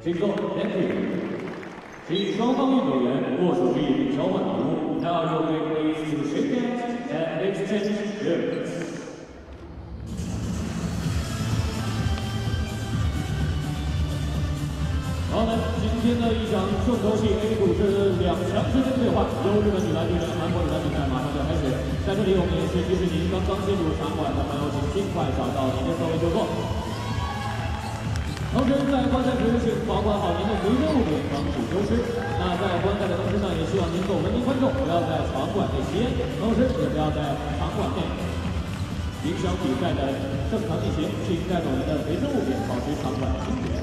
请坐 ，Thank you。请双方运动员握手并交换礼物。Now you may please to shake hands and exchange gifts。 好的，今天的一场重头戏 A 组是两强之间的对话，由日本女篮对阵韩国女篮比赛马上就开始。在这里，我们也是提示您，刚刚进入场馆的朋友，请尽快找到您的座位就坐。同时，在观赛时，请保管好您的随身物品，防止丢失。那在观赛的同时呢，也希望您做文明观众，不要在场馆内吸烟，同时也不要在场馆内影响比赛的正常进行。请带走您的随身物品，保持场馆的清洁。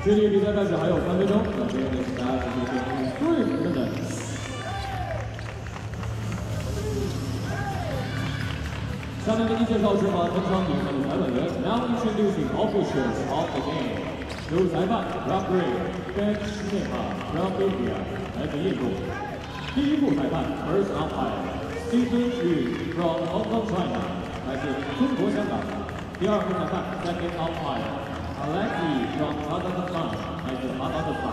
距离比赛开始还有3分钟，那这边给大家准备3 minutes。下面为您介绍执法本场比赛的裁判员。Now introducing officials of the game。主裁判 Referee Ben Schneemann from India， 来自印度。第一副裁判 First umpire Stephen Yu from Hong Kong China， 来自中国香港。第二副裁判 Second umpire。 Alexi from Kazakhstan， 来自哈萨克斯坦。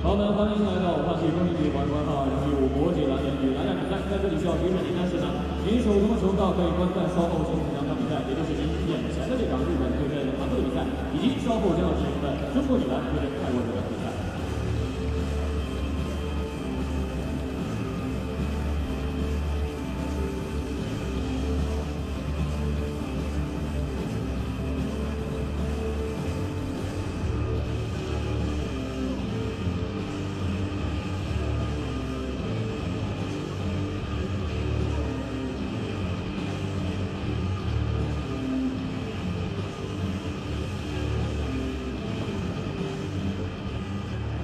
好的，欢迎来到汉体中一体环观号2015国际篮联女篮比赛。在这里需要提示您的是呢，您手中的球套可以观看稍后进行两场比赛，也就是您眼前的这场日本对阵韩国的比赛，以及稍后将要进行的中国女篮对阵泰国队的比赛。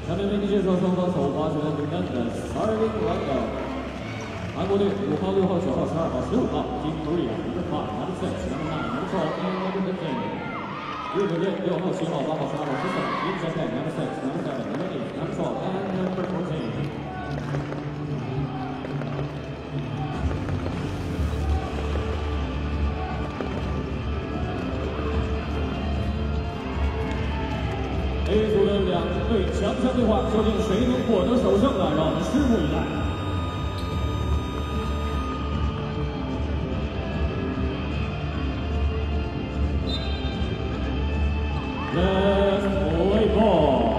下面为您介绍双方首发球员名单的 Starting Lineup。韩国队5号、6号、9号、12号、15号 Team Korea Number 5, Number 6, Number 9, Number 12 and Number 15。日本队6号、7号、8号、12号、13号 Team Japan Number 6, Number 7, Number 8, Number 12 and Number 14。 A 组的两队强强对话，究竟谁能获得首胜呢？让我们拭目以待。Let's play ball。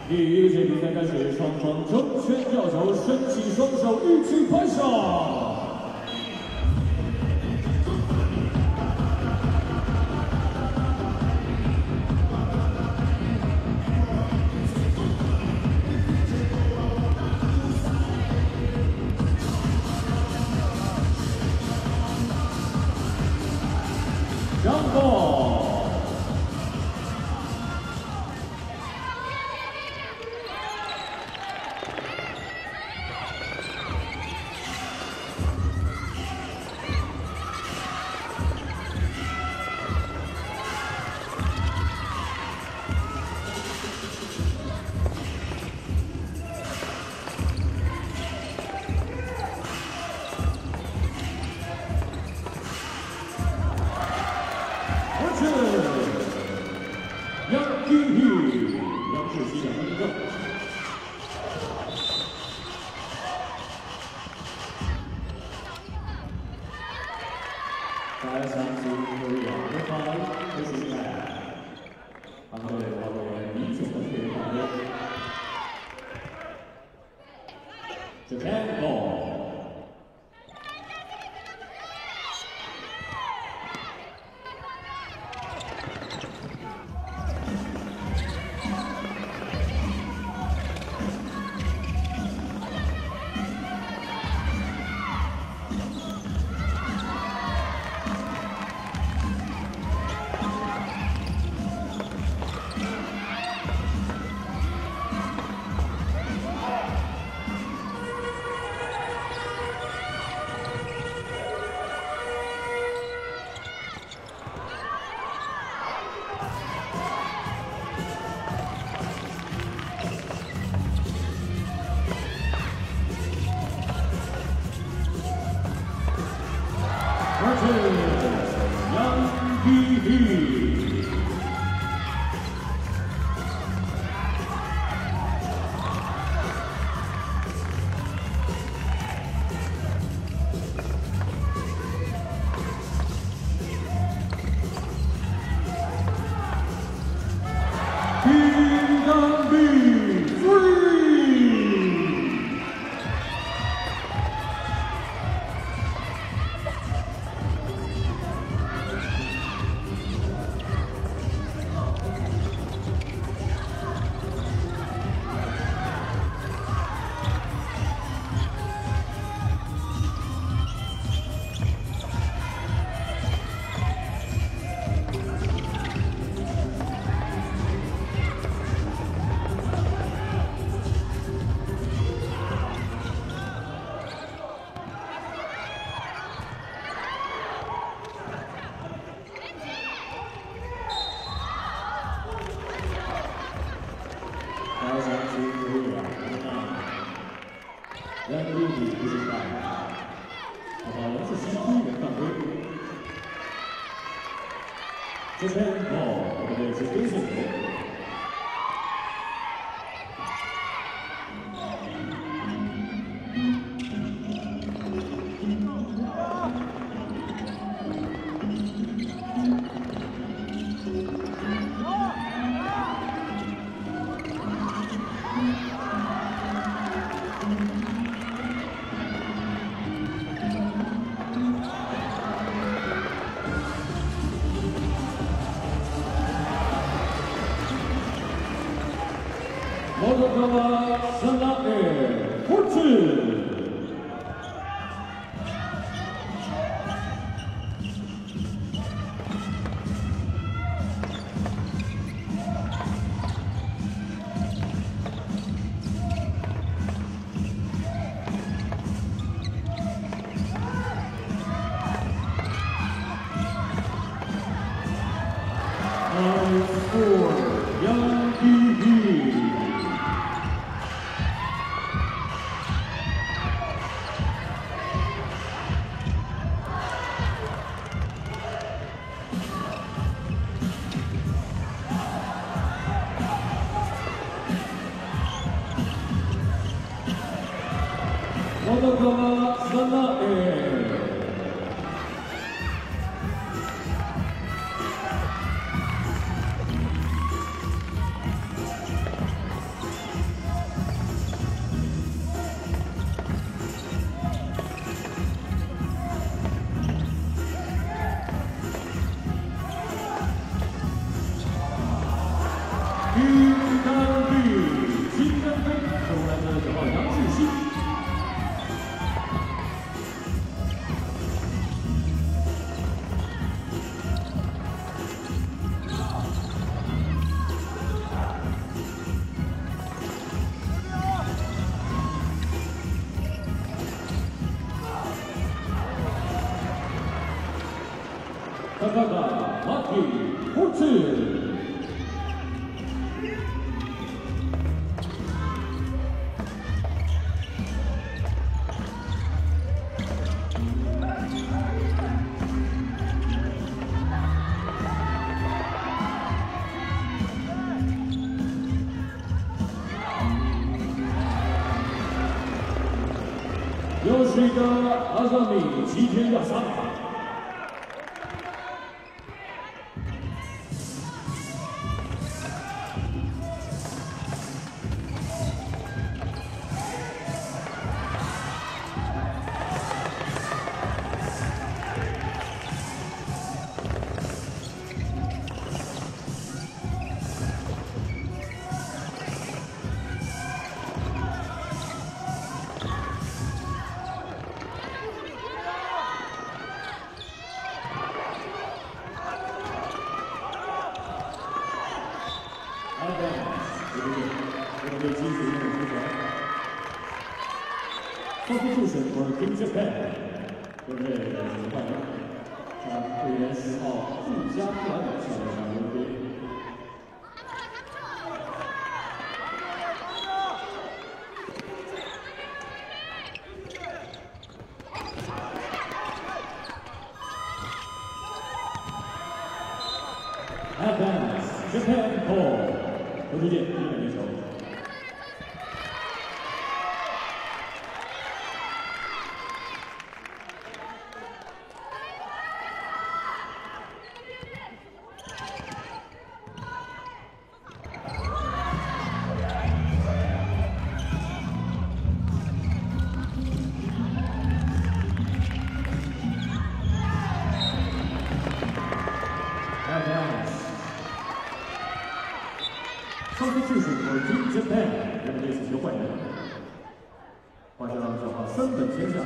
第一节比赛开始，双方争先要球，伸起双手，一起拍手。Guys, on to Korea. The five is back. 韩队花为李总的队员。Japan ball. Japan ball over there to Israel. 모두가 선락의 코트. 모두가 선락의 카카가 마키 코트.吉田あざみ、吉田さん。Substitution for Team Japan. 对不对？换人，队员10号杜嘉兰上场留队。Advance Japan ball， 投出界1点球。Substitution for Team Japan， 这个类似球换人，换上小号3本前下。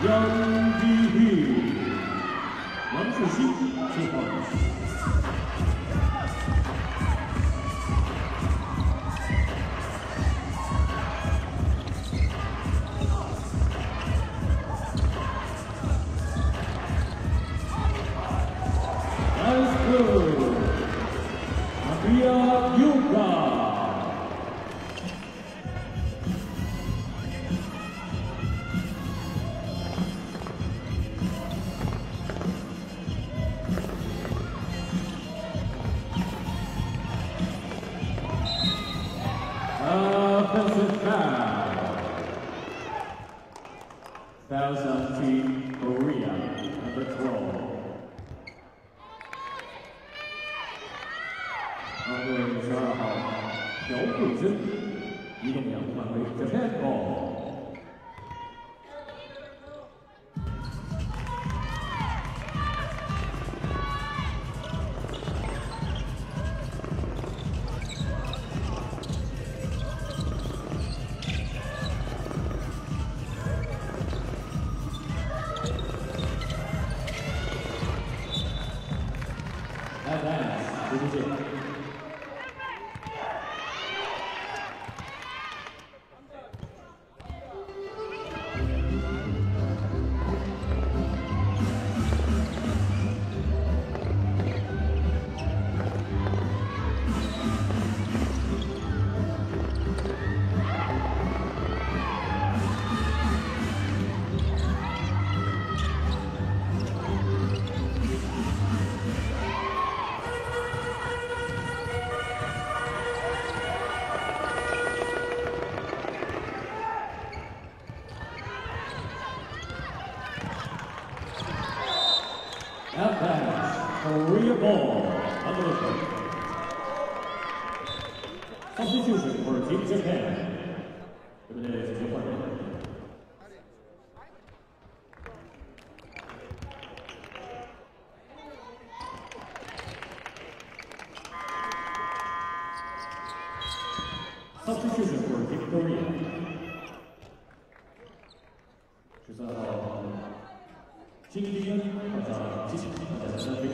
杨继宇、王世新出场。Nice blue, Maria Yuka。 Offensive foul. Fouls on Team Korea, number 12. 队12号姚慧珍移动2犯规 ，Japan ball. Advance, 投出界。Advance, Korea ball, under the plate. Substitution for Team Japan. 对不对？直接换人。Substitution for Team Korea. 13号。 金丁换上金丁换上3分。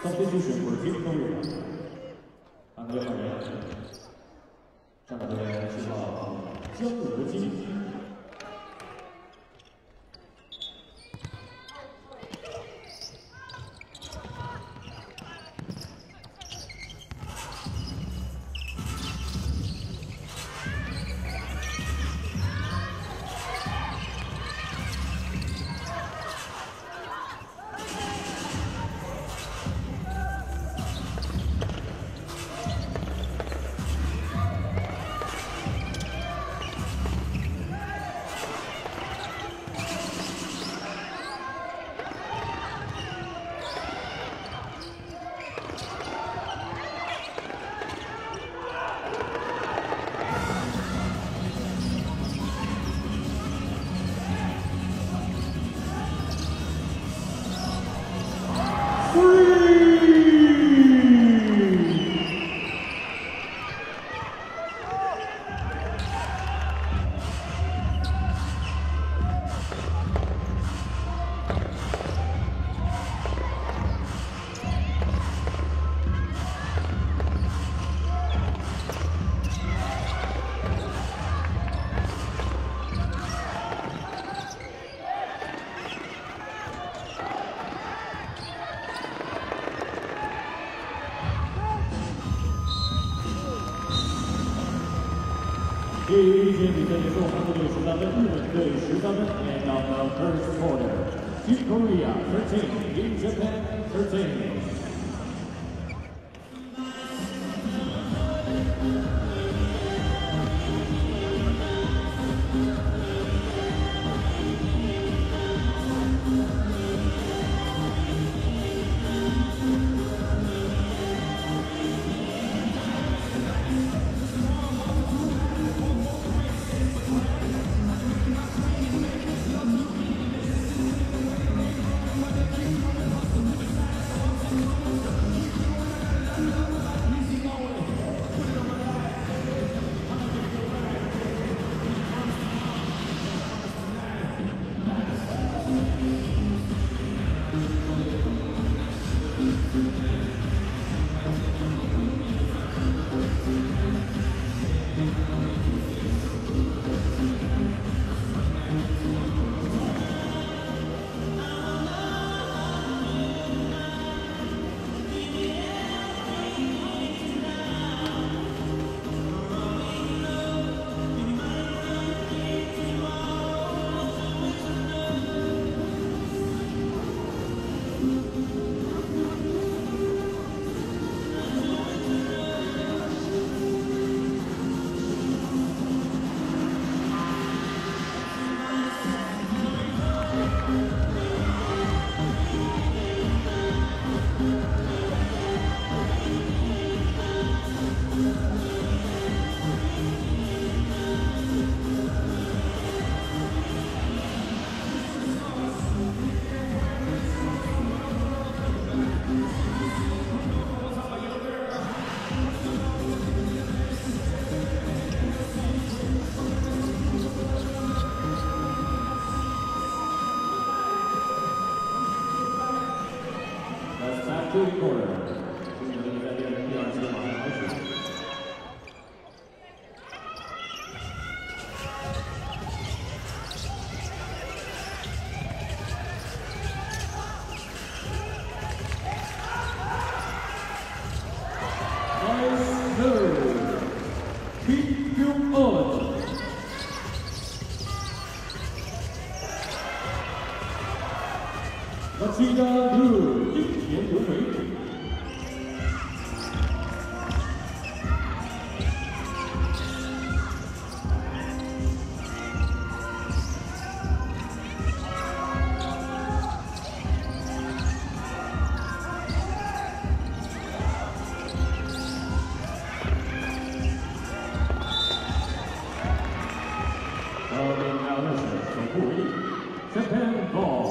Substitution for Team Korea. 安排换人，上场队7号姜德基。第一节比赛结束，韩国队13分，日本队13分。And on the first quarter, Team Korea 13, Team Japan 13. Shooting corner. 今年比赛第2次马上开始。Nice serve. Keep you on. 町田瑠今年留美。守护为例 ，Japan ball。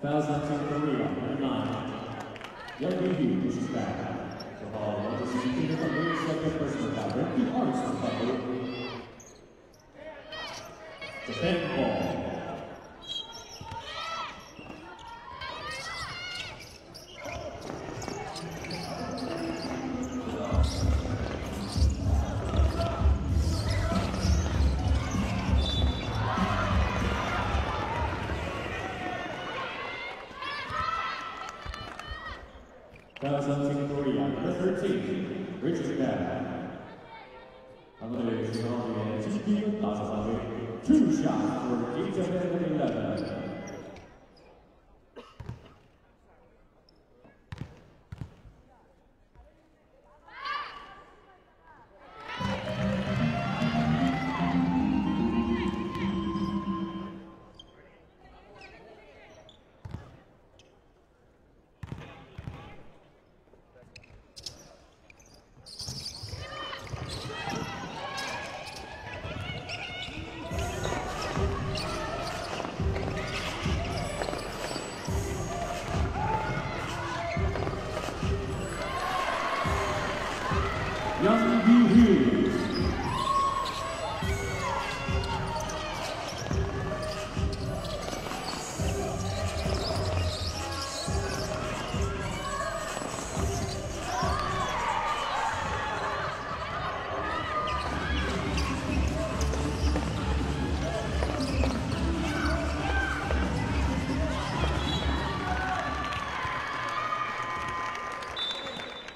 Fouls on Team Korea, number 9. Young Yu pushes back. The ball is executed from the second personal foul. The artist of the defend ball. Fouls on Team Korea, number 13. Richard back. 한번에 중앙에 지키는 5번 2 shots for each of them 11. Young Yu.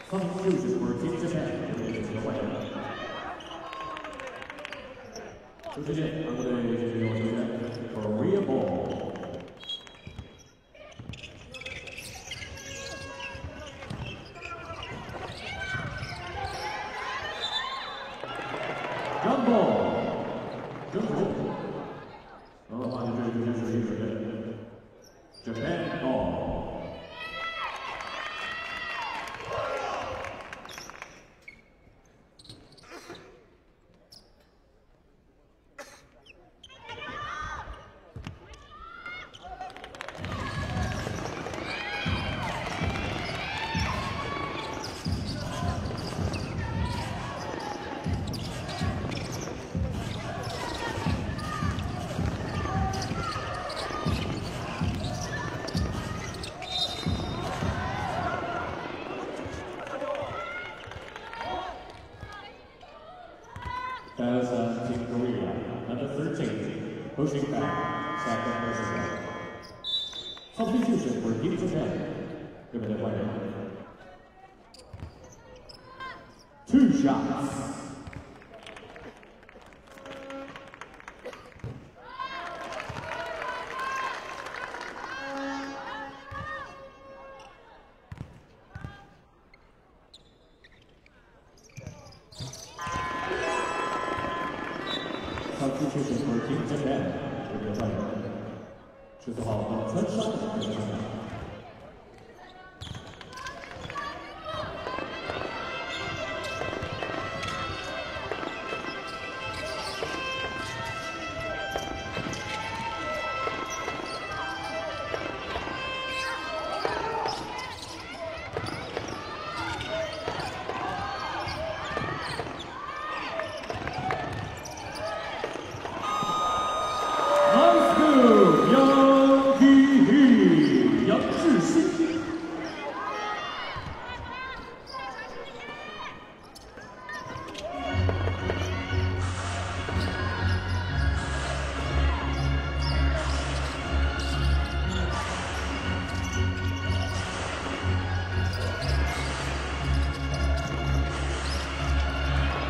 Substitutions for Team Japan. 조지진 한국의 Korea ball. Jump ball. Jump ball. Japan ball. Fouls on Team Korea, number 13, pushing back, second versus back. Substitution for Team Japan, given the white. 2 shots. Substitution for Team Japan. 주소하고 선수입니다.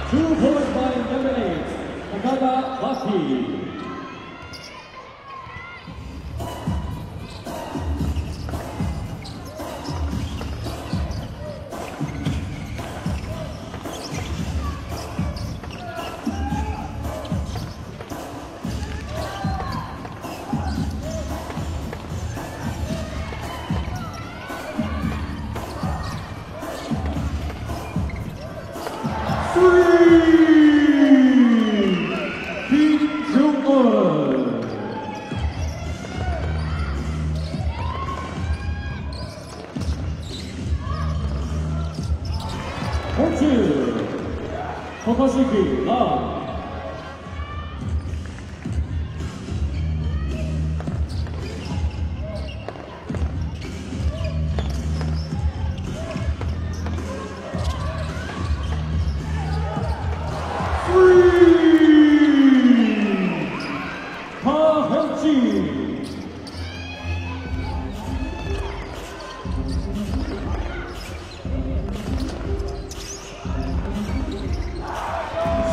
Two points by eliminate Takada Maki. Three! Kim Jung Tomoshiki Love.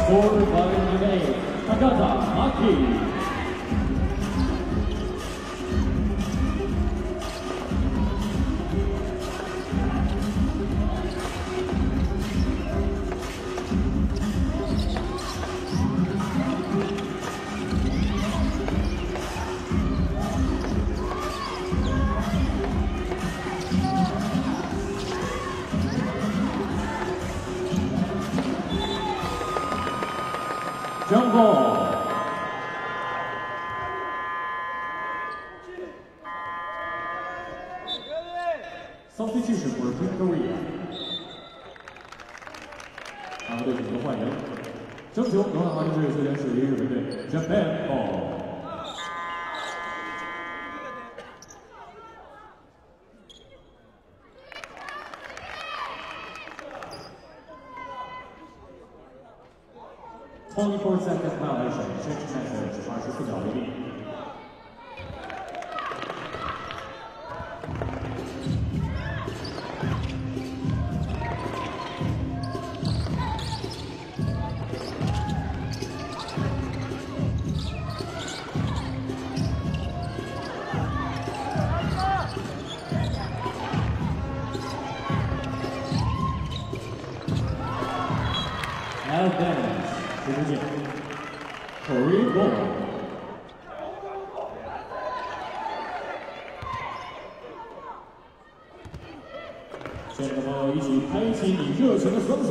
Scored by Name Takata Maki. 江波。Substitution for Team Korea。他们队选择换人，争球由韩国队球员属于日本队 Japan Ball。 24 seconds violation, change message, 24秒违例。Advance， 直播间 ，Korea Ball。 现在的朋友一起开启你热情的双手。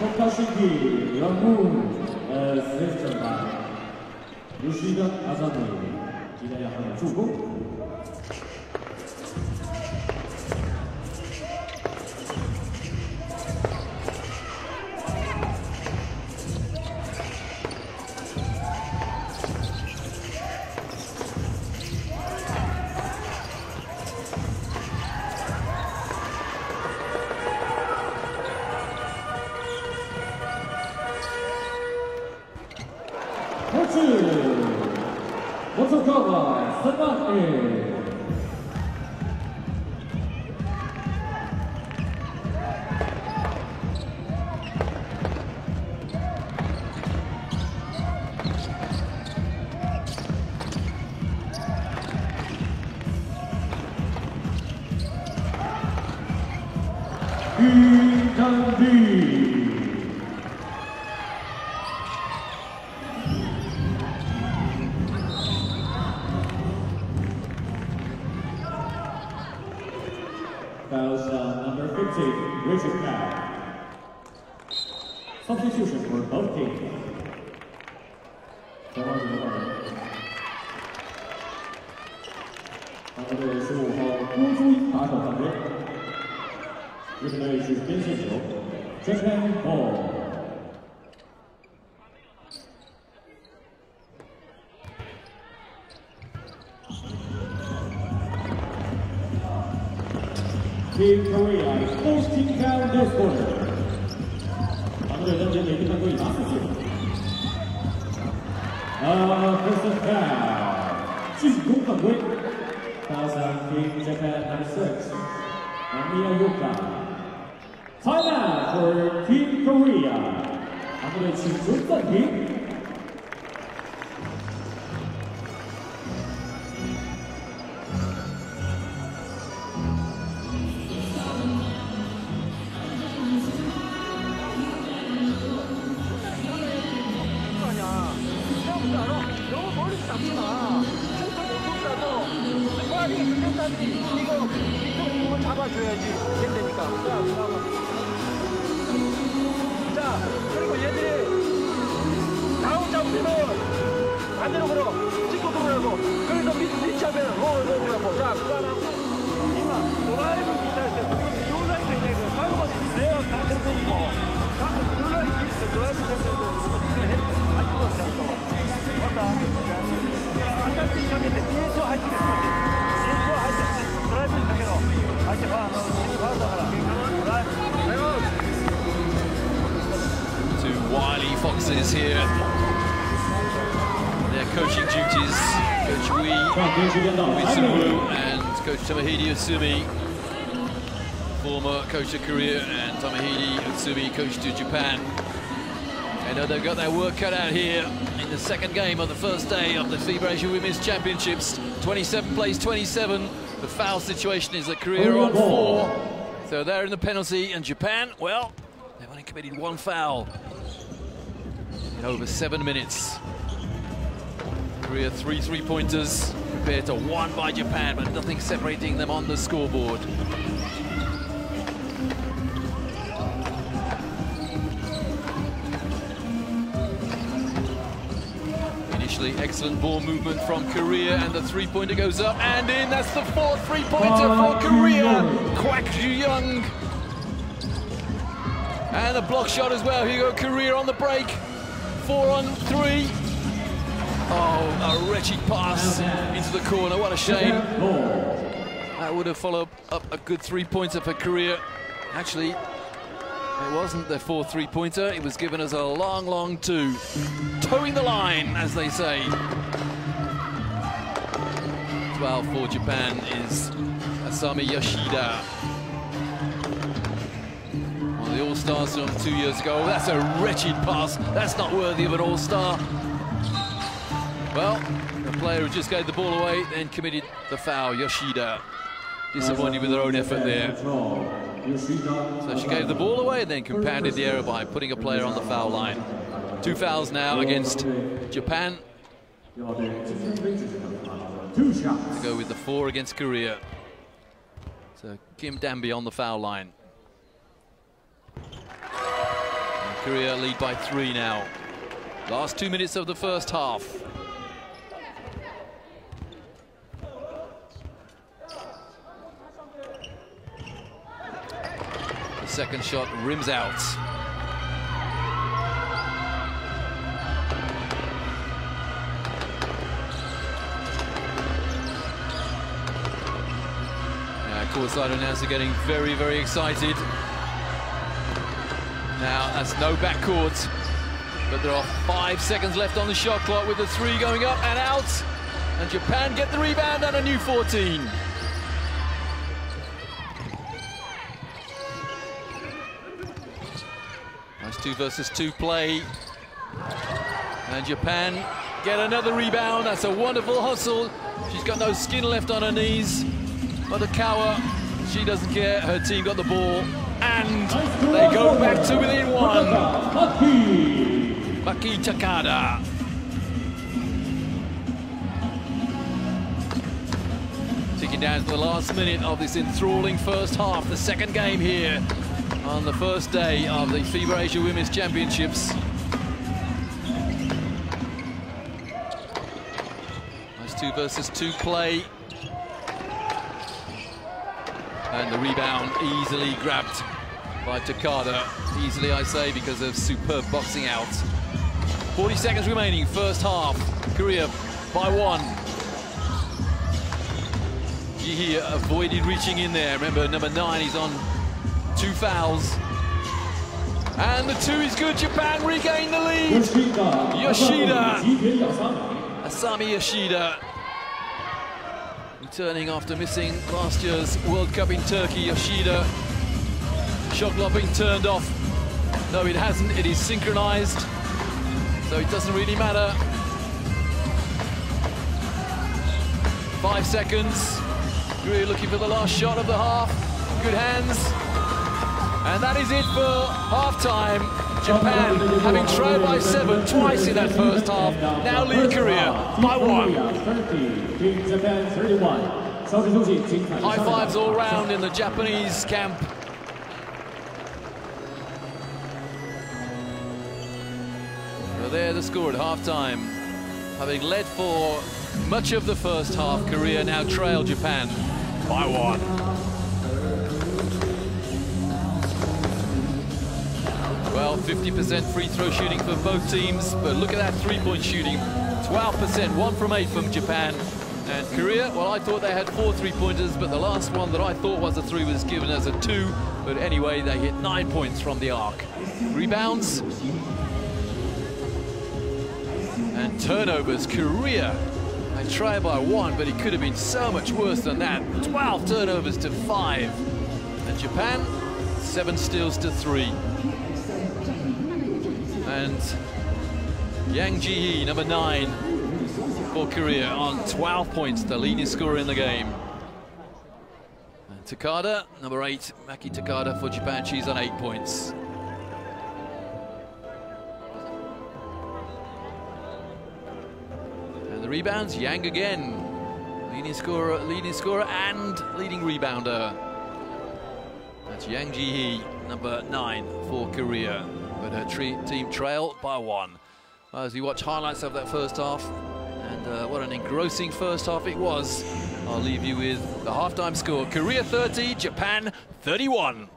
Takashi Yamu assisted by Yoshida Azami， 期待两人的助攻。Motokawa Sanake。 Foul shot number 15, Richard Cow. Substitution for both teams. 双方选择换人。韩国队15号郭朱英打手犯规，日本队是边线球 ，Japan Ball。 Team Korea is hosting down this quarter。 韩国队当前累计犯规达4次。Offensive foul， 进攻犯规。Foul on Team Japan number 6， Namiya Yuka。Timeout for Team Korea。韩国队请求暂停。 사람들이 이거 이걸 잡아줘야지 된다니까. 자, 그리고 얘들이 다운 잡으면 반대로 걸어. 찍고 들어오라고. 그래서 밑하면 뭐라고. 자, 그거 하나. 이마 드라이브 비쌀 때 요라이트 있네. 그 파이버가 레어 다 들고 있고. 요라이트 있어. 드라이브 되면서 안 죽었어. 맞다. 안갈 때 있었는데 뒤에서 할 수 있어. 뒤에서 할 수 있어. 드라이브 상태로. 할 때 봐. 너 받아봐라. Two wily foxes here. Their coaching duties. Coach Wee, Wizuru, and Coach Tomohide Utsumi. Former coach of Korea, and Tomohide Utsumi, coach to Japan. I know they've got their work cut out here in the second game of the first day of the FIBA Asia Women's Championships. 27 plays 27. The foul situation is that Korea are on 4. So they're in the penalty, and Japan, well, they've only committed 1 foul in over 7 minutes. Korea 3 3-pointers compared to 1 by Japan, but nothing separating them on the scoreboard. Initially, excellent ball movement from Korea, and the 3-pointer goes up and in. That's the 4th 3-pointer for Korea. Kwak Ju-young. And a block shot as well. Here you go, Korea on the break. 4 on 3. Oh, a wretched pass into the corner. What a shame. That would have followed up a good 3-pointer for Korea. Actually, it wasn't their 4th 3-pointer. It was given as a long, long 2. Towing the line, as they say. 12 for Japan is Asami Yoshida. One of the All-Stars from 2 years ago. That's a wretched pass. That's not worthy of an All-Star. Well, the player who just gave the ball away then committed the foul, Yoshida. Disappointed with her own effort there. So she gave the ball away and then compounded the error by putting a player on the foul line. 2 fouls now against Japan. To go with the 4 against Korea. So Kim Danby on the foul line. And Korea lead by 3 now. Last 2 minutes of the first half. The second shot rims out. Courtside announcer getting very, very excited. Now, that's no backcourt, but there are 5 seconds left on the shot clock with the 3 going up and out. And Japan get the rebound and a new 14. Nice 2 versus 2 play. And Japan get another rebound. That's a wonderful hustle. She's got no skin left on her knees. Kawa, she doesn't care. Her team got the ball, and they go back to within 1. Maki Takada. Ticking down to the last minute of this enthralling first half, the second game here on the first day of the FIBA Asia Women's Championships. Nice 2 versus 2 play. And the rebound easily grabbed by Takada. Easily, I say, because of superb boxing out. 40 seconds remaining, first half. Korea by 1. Yihia avoided reaching in there. Remember, number 9 is on 2 fouls. And the 2 is good. Japan regain the lead. Yoshida. Asami Yoshida. Returning after missing last year's World Cup in Turkey, Yoshida. Shot clock being turned off. No, it hasn't. It is synchronized, so it doesn't really matter. 5 seconds. Really looking for the last shot of the half. Good hands. And that is it for half-time. Japan, having trailed by 7 twice in that first half, now lead Korea by 1. Japan 31. High fives all round in the Japanese camp. So there the score at half-time. Having led for much of the first half, Korea now trail Japan by 1. Well, 50% free throw shooting for both teams, but look at that three-point shooting. 12%, 1 from 8 from Japan. And Korea, well, I thought they had 4 three-pointers, but the last one that I thought was a 3 was given as a 2. But anyway, they hit 9 points from the arc. Rebounds and turnovers. Korea, they trail by 1, but it could have been so much worse than that. 12 turnovers to 5. And Japan, 7 steals to 3. And Yang Ji-hee, number 9 for Korea, on 12 points, the leading scorer in the game. And Takada, number 8, Maki Takada for Japan, she's on 8 points. And the rebounds, Yang again, leading scorer and leading rebounder. That's Yang Ji-hee, number 9 for Korea. But her team trail by 1. As we watch highlights of that first half, and what an engrossing first half it was, I'll leave you with the halftime score. Korea 30, Japan 31.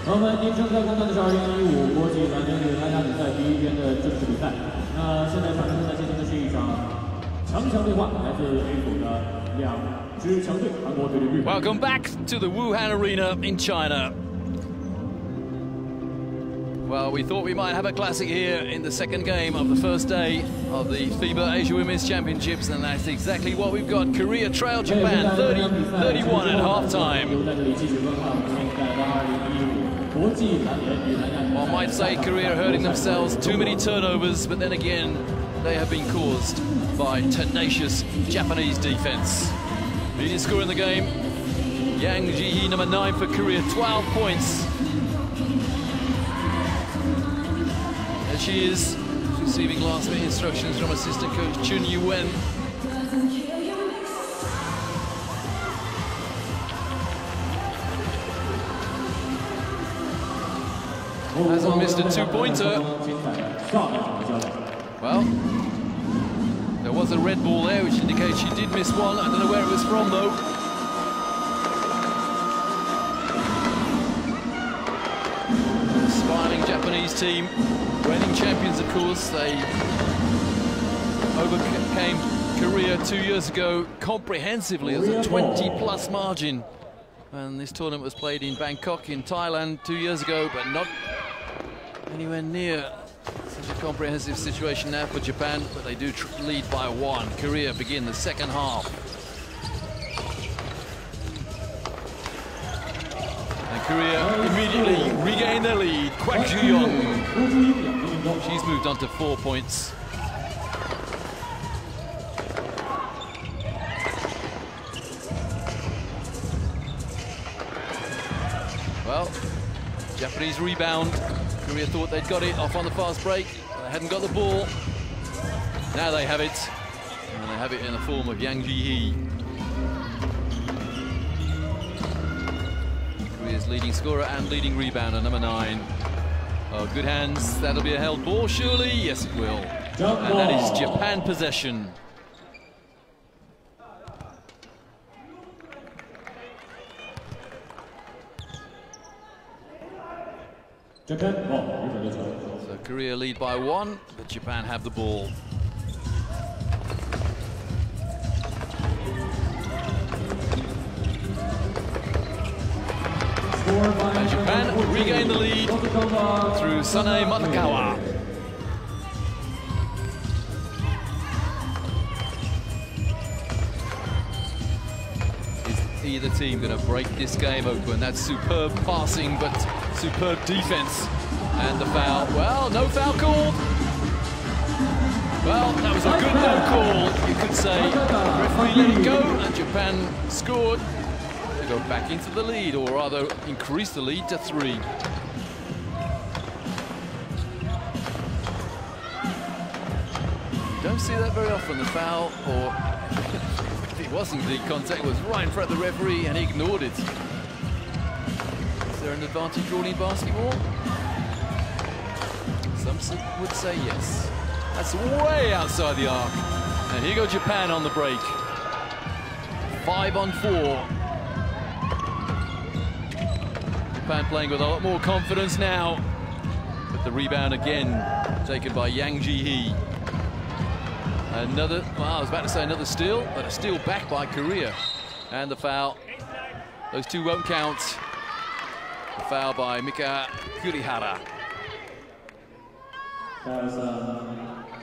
朋友们，您正在观看的是2015国际篮联女篮打比赛第一天的正式比赛。那现在场上正在进行的是一场强强对话，来自 A 组的两支强队，韩国队对日本。 Welcome back to the Wuhan Arena in China. Well, we thought we might have a classic here in the second game of the first day of the FIBA Asia Women's Championships, and that's exactly what we've got. Korea trail Japan 30-31 at half-time. One might say Korea are hurting themselves, too many turnovers, but then again, they have been caused by tenacious Japanese defense. Leading scorer in the game, Yang Ji-hee, number 9 for Korea, 12 points. And she is receiving last-minute instructions from assistant coach Chun Yu-wen. Hasn't missed a two-pointer. Well, there was a red ball there, which indicates she did miss one. I don't know where it was from, though. The smiling Japanese team, reigning champions, of course. They overcame Korea 2 years ago comprehensively as a 20-plus margin. And this tournament was played in Bangkok, in Thailand, 2 years ago, but not anywhere near such a comprehensive situation now for Japan, but they do lead by 1. Korea begin the second half. And Korea immediately regain their lead. Kwak Ju-yeon. She's moved on to 4 points. Well, Japanese rebound. Korea thought they'd got it off on the fast break. They hadn't got the ball. Now they have it. And they have it in the form of Yang Ji-hee. Korea's leading scorer and leading rebounder, number 9. Oh, good hands. That'll be a held ball, surely. Yes, it will. And that is Japan possession. Japan ball. So Korea lead by 1, but Japan have the ball. And Japan regain the lead through Sane Matakawa. Is either team going to break this game open? That's superb passing, but superb defense. And the foul. Well, no foul called. Well, that was a good no call, you could say. The referee let it go, and Japan scored to go back into the lead, or rather increase the lead to 3. You don't see that very often, the foul, or if it wasn't the contact, was right in front of the referee and he ignored it. Is there an advantage ruling basketball? Some would say yes. That's way outside the arc. And here goes Japan on the break. 5 on 4. Japan playing with a lot more confidence now. But the rebound again taken by Yang Ji-hee. Another, well, I was about to say another steal, but a steal back by Korea. And the foul. Those two won't count. The foul by Mika Kurihara.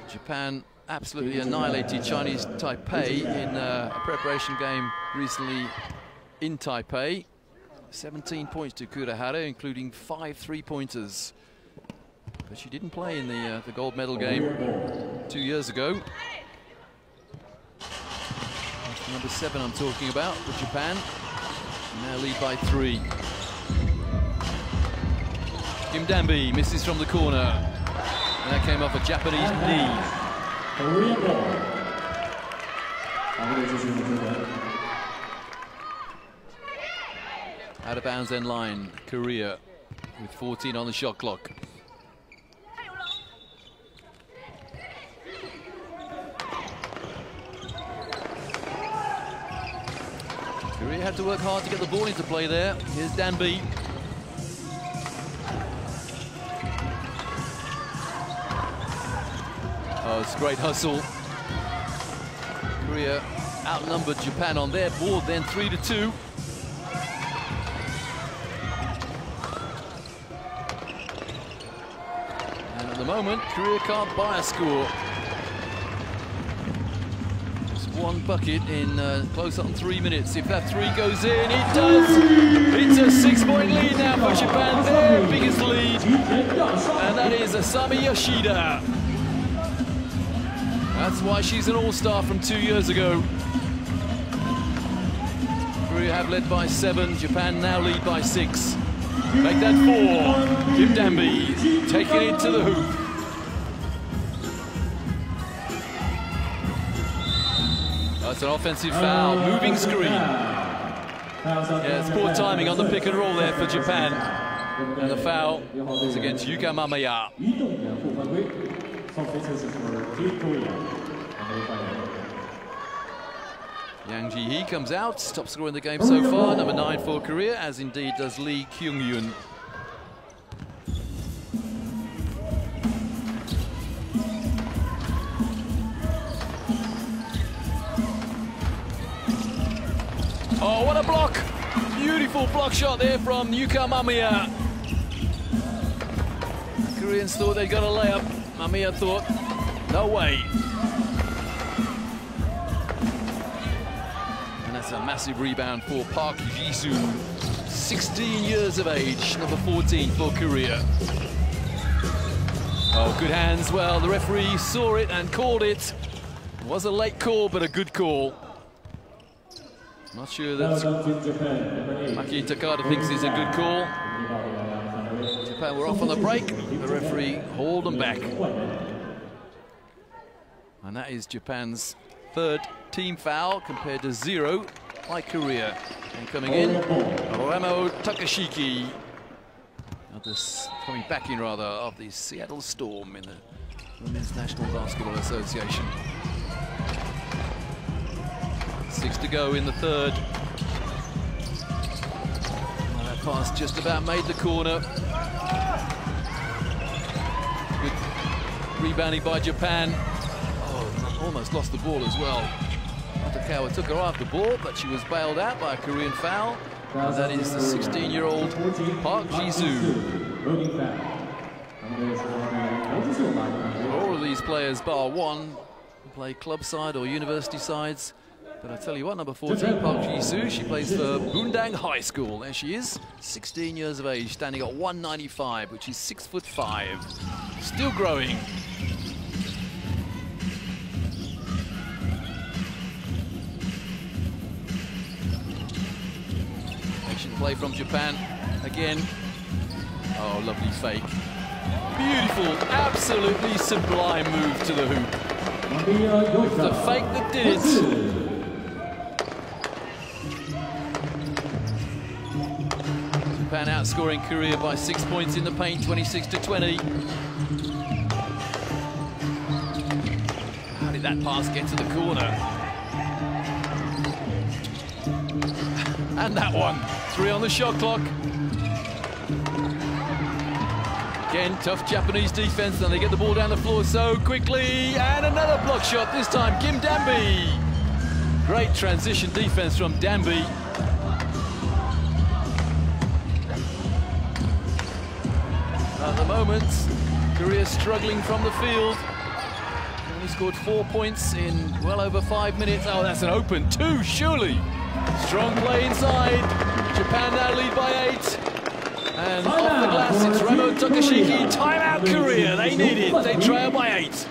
Japan absolutely annihilated Chinese Taipei in a preparation game recently in Taipei. 17 points to Kurihara, including 5 3-pointers. But she didn't play in the gold medal game 2 years ago. That's number 7 I'm talking about for Japan. Now lead by 3. Kim Danby misses from the corner. And that came off a Japanese knee. Out of bounds end line, Korea with 14 on the shot clock. Korea had to work hard to get the ball into play there. Here's Danby. Oh, it's great hustle. Korea outnumbered Japan on their board then 3-2. And at the moment, Korea can't buy a score. Just one bucket in close on 3 minutes. If that three goes in, it does. It's a 6-point lead now for Japan, their biggest lead. And that is Asami Yoshida. That's why she's an all-star from 2 years ago. Korea have led by 7, Japan now lead by 6. Make that 4. Kim Danby taking it to the hoop. That's an offensive foul, moving screen. Yeah, it's poor timing on the pick and roll there for Japan. And the foul is against Yuka Mamaya. Yang Ji-hee comes out, top scorer in the game so far, number 9 for Korea, as indeed does Lee Kyung-yoon. Oh, what a block! Beautiful block shot there from Yuka Mamaya. The Koreans thought they got a layup. Mamaya thought, no way. And that's a massive rebound for Park Ji-soo. 16 years of age, number 14 for Korea. Oh, good hands. Well, the referee saw it and called it. It was a late call, but a good call. Not sure that Maki Takada thinks it's a good call. Japan were off on the break. The referee hauled them back. And that is Japan's 3rd team foul compared to 0 by Korea. And coming in, Remo Takashiki. Coming back in rather of the Seattle Storm in the Women's National Basketball Association. 6 to go in the 3rd. Well, that pass just about made the corner. Good rebounding by Japan. Oh, almost lost the ball as well. Takawa took her off the ball, but she was bailed out by a Korean foul. And that is the 16-year-old Park Ji-soo. All of these players, bar one, play club side or university sides. But I tell you what, number 14, Park Ji-soo, she plays for Bundang High School. There she is, 16 years of age, standing at 195, which is 6'5". Still growing. Action play from Japan again. Oh, lovely fake. Beautiful, absolutely sublime move to the hoop. The fake that did it. Japan outscoring Korea by 6 points in the paint, 26-20. How did that pass get to the corner? And that one. 3 on the shot clock. Again, tough Japanese defense, and they get the ball down the floor so quickly. And another block shot, this time Kim Danby. Great transition defense from Danby. At the moment, Korea struggling from the field. Only scored 4 points in well over 5 minutes. Oh, that's an open 2, surely. Strong play inside. Japan now lead by 8. And off the glass, it's Remo Takashiki. Timeout Korea, they need it. They trail by 8.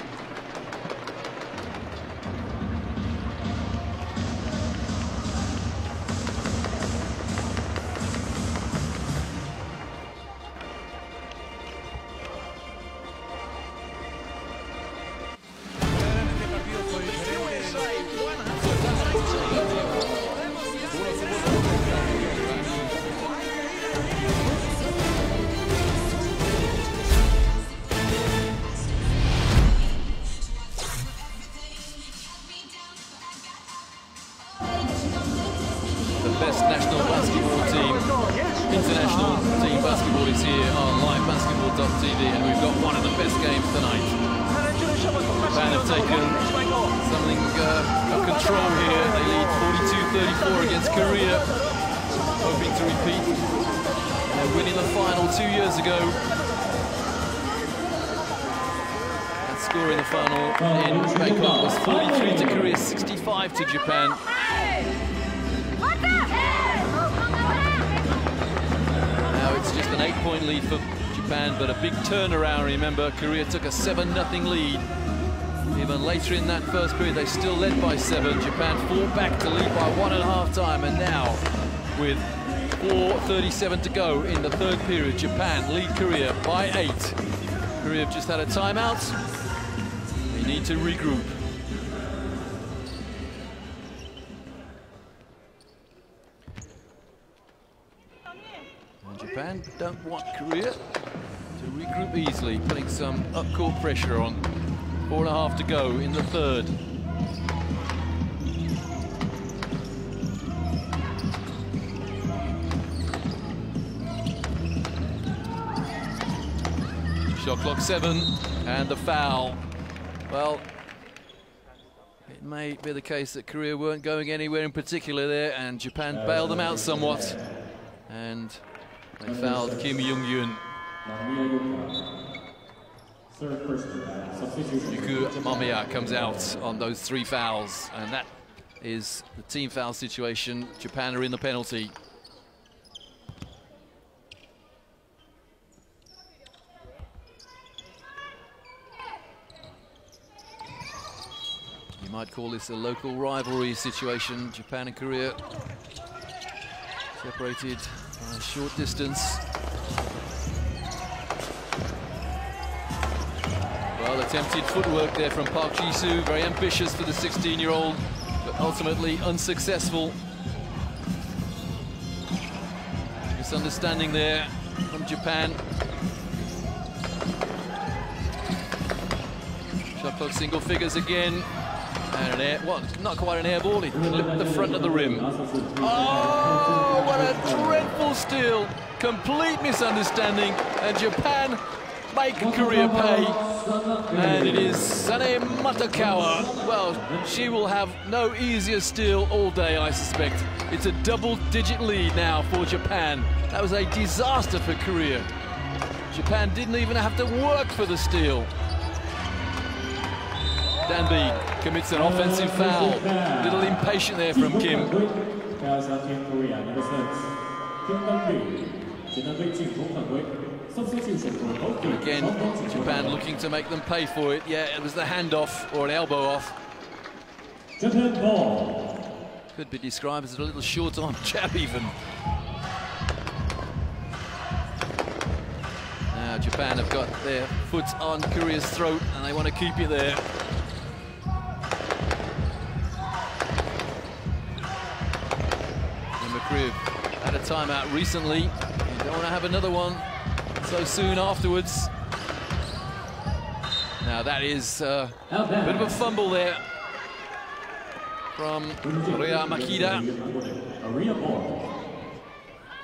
Best national basketball team, international team basketball is here on Live Basketball.tv, and we've got one of the best games tonight. Japan have taken something of control here. They lead 42-34 against Korea, hoping to repeat. They're winning the final 2 years ago. That score in the final in Bangkok was 43 to Korea, 65 to Japan. Now it's just an 8-point lead for Japan, but a big turnaround. Remember, Korea took a 7-0 lead. Even later in that first period, they still led by 7. Japan fought back to lead by 1 at half-time, and now, with 4:37 to go in the third period, Japan lead Korea by 8. Korea have just had a timeout. They need to regroup. And Japan don't want Korea to regroup easily, putting some up-court pressure on. 4.5 to go in the third. Shot clock 7, and the foul. Well, it may be the case that Korea weren't going anywhere in particular there, and Japan bailed them out somewhat. And they fouled Kim Young-yoon. Yuku Mamiya comes out on those 3 fouls, and that is the team foul situation. Japan are in the penalty. You might call this a local rivalry situation. Japan and Korea separated by a short distance. Well, attempted footwork there from Park Ji-soo, very ambitious for the 16-year-old, but ultimately unsuccessful. Misunderstanding there from Japan. Shot clock single figures again. And an air, well, not quite an air ball, it clipped the front of the rim. Oh, what a dreadful steal. Complete misunderstanding, and Japan make Korea pay. And it is Sane Matakawa. Well, she will have no easier steal all day, I suspect. It's a double-digit lead now for Japan. That was a disaster for Korea. Japan didn't even have to work for the steal. Danby commits an offensive foul. A little impatient there from Kim. Again, Japan looking to make them pay for it. Yeah, it was the handoff or an elbow off. Could be described as a little short-arm jab even. Now Japan have got their foot on Korea's throat and they want to keep it there. Korea had a timeout recently. You don't want to have another one so soon afterwards. Now that is a bit of a fumble there from Ria Makida.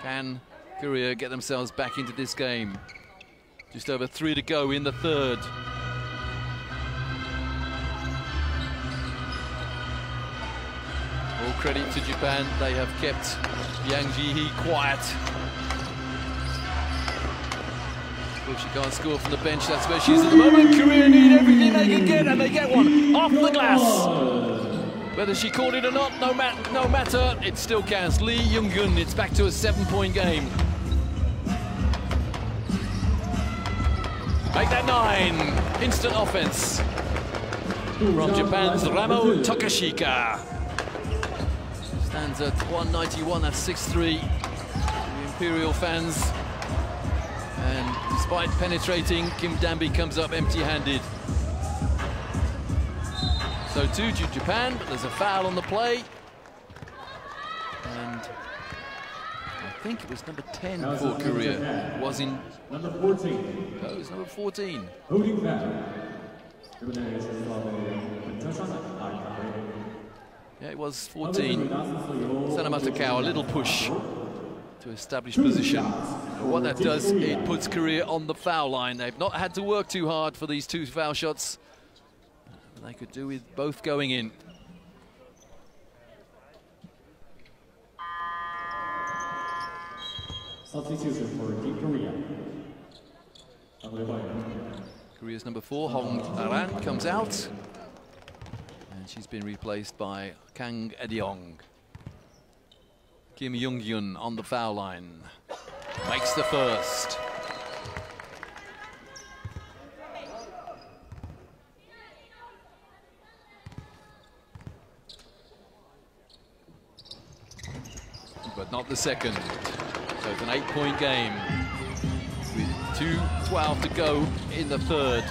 Can Korea get themselves back into this game? Just over 3 to go in the third. All credit to Japan, they have kept Yang Ji-hee quiet. If she can't score from the bench, that's where she is at the moment. Korea need everything they can get, and they get one off the glass. Whether she caught it or not, no matter, it still counts. Lee Young-gun, it's back to a 7-point game. Make that 9. Instant offense from Japan's Ramo Takashika. Stands at 191, that's 6'3". The Imperial fans. And despite penetrating, Kim Danby comes up empty-handed. So too Japan, but there's a foul on the play. And I think it was number 10 for Korea. It was in... Number 14. No, it was number 14. Holding foul. Yeah, it was 14. Matakawa, a little push to establish position. And what that does, it puts Korea on the foul line. They've not had to work too hard for these 2 foul shots. They could do with both going in. Substitution for Team Korea. Korea's number 4, Hong Aran, comes out. And she's been replaced by Kang Edeong. Kim Young-hyun on the foul line. Makes the first. But not the second. So it's an 8-point game with 2:12 to go in the third.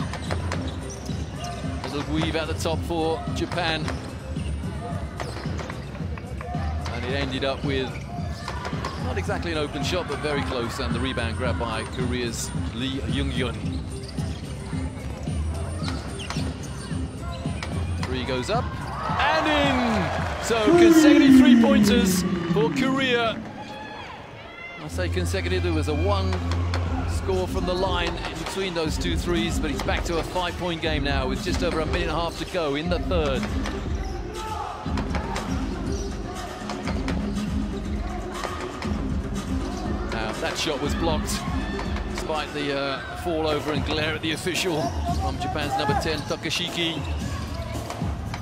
Little weave at the top for Japan. And it ended up with not exactly an open shot, but very close, and the rebound grabbed by Korea's Lee Young-hyun. Three goes up and in! So consecutive 3-pointers for Korea. I say consecutive, there was a 1 score from the line in between those 2 threes, but it's back to a 5-point game now with just over a minute and a half to go in the third. Now that shot was blocked despite the fall over and glare at the official from Japan's number 10, Takashiki.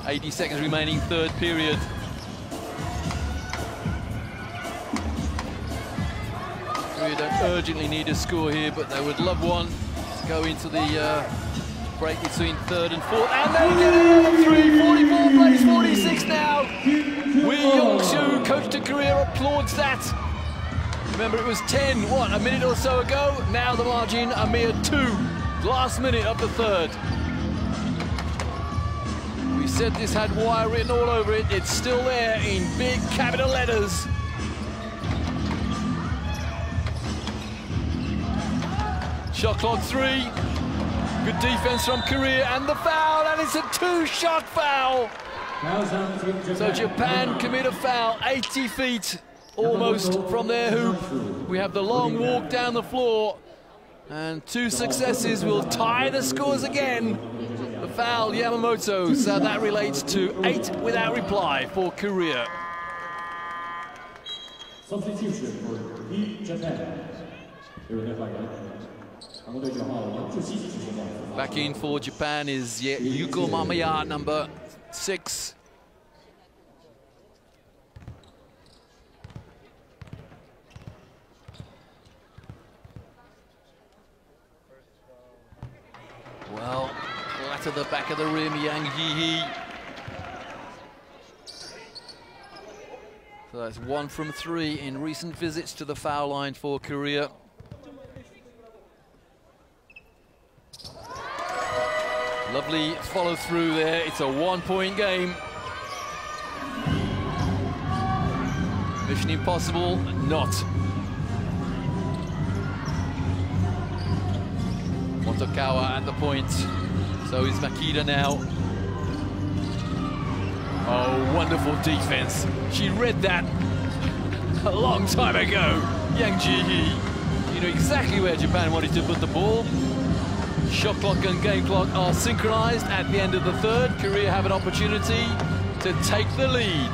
80 seconds remaining, third period. Korea don't urgently need a score here, but they would love one to go into the break between third and fourth. And they get another 3, 44 plays 46 now. Wee Young-soo, coach to Korea, applauds that. Remember, it was 10, a minute or so ago. Now the margin, a mere 2. Last minute of the third. We said this had wire written all over it. It's still there in big capital letters. Shot clock 3. Good defense from Korea, and the foul, and it's a 2-shot foul. So Japan commit a foul, 80 feet almost from their hoop. We have the long walk down the floor, and 2 successes will tie the scores again. The foul, Yamamoto, so that relates to 8 without reply for Korea. Substitution for Japan. Back in for Japan is Yuko Mamaya, number 6. Well, flat at the back of the rim, Yang Hee-hee. So that's 1 from 3 in recent visits to the foul line for Korea. Lovely follow through there. It's a 1-point game. Mission impossible, not. Motokawa at the point. So is Makita now. Oh, wonderful defense. She read that a long time ago. Yang Ji-hee. You know exactly where Japan wanted to put the ball. Shot clock and game clock are synchronized at the end of the third. Korea have an opportunity to take the lead.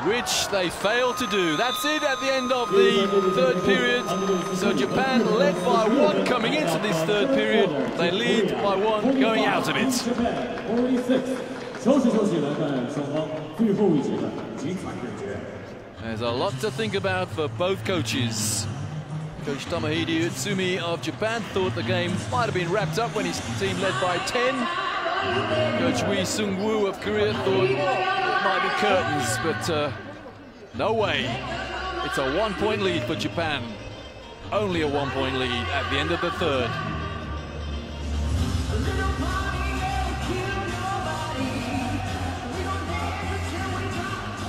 Which they fail to do. That's it at the end of the third period. So Japan led by 1 coming into this third period. They lead by 1 going out of it. There's a lot to think about for both coaches. Coach Tomohide Utsumi of Japan thought the game might have been wrapped up when his team led by 10. Coach Wee Sung-woo of Korea thought it might be curtains, but no way. It's a 1-point lead for Japan. Only a 1-point lead at the end of the third.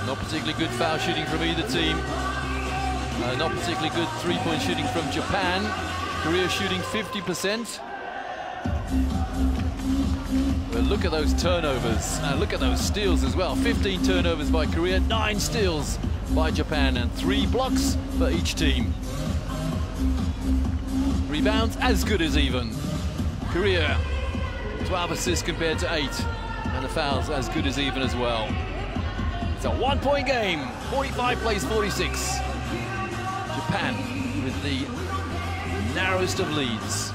Not particularly good foul shooting from either team. Not particularly good 3-point shooting from Japan. Korea shooting 50%. But look at those turnovers, and look at those steals as well. 15 turnovers by Korea, 9 steals by Japan, and 3 blocks for each team. rebounds, as good as even. Korea, 12 assists compared to 8. And the fouls as good as even as well. It's a 1-point game. 45 plays 46. Japan with the narrowest of leads.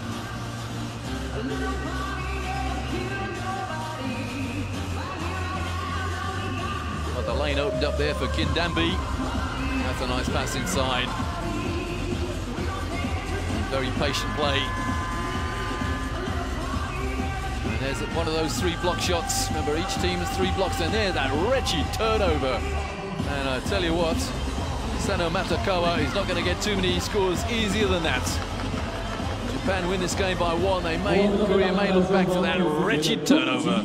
But the lane opened up there for Kindambi. That's a nice pass inside. Very patient play. And there's one of those 3 block shots. Remember, each team has 3 blocks, and there's that wretched turnover. And I tell you what, Sano Matakawa is not going to get too many scores easier than that. Japan win this game by 1. Korea may look back to that wretched turnover.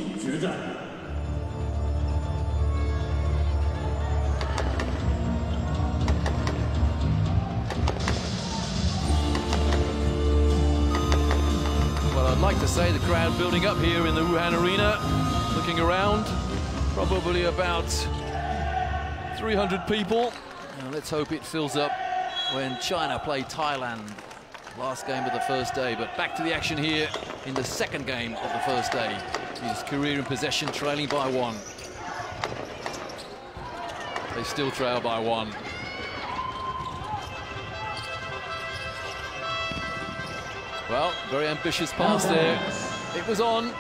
I'd like to say the crowd building up here in the Wuhan Arena, looking around, probably about 300 people. Now let's hope it fills up when China play Thailand, last game of the first day. But back to the action here in the second game of the first day. Is Korea in possession, trailing by 1. They still trail by 1. Well, very ambitious pass there. It was on,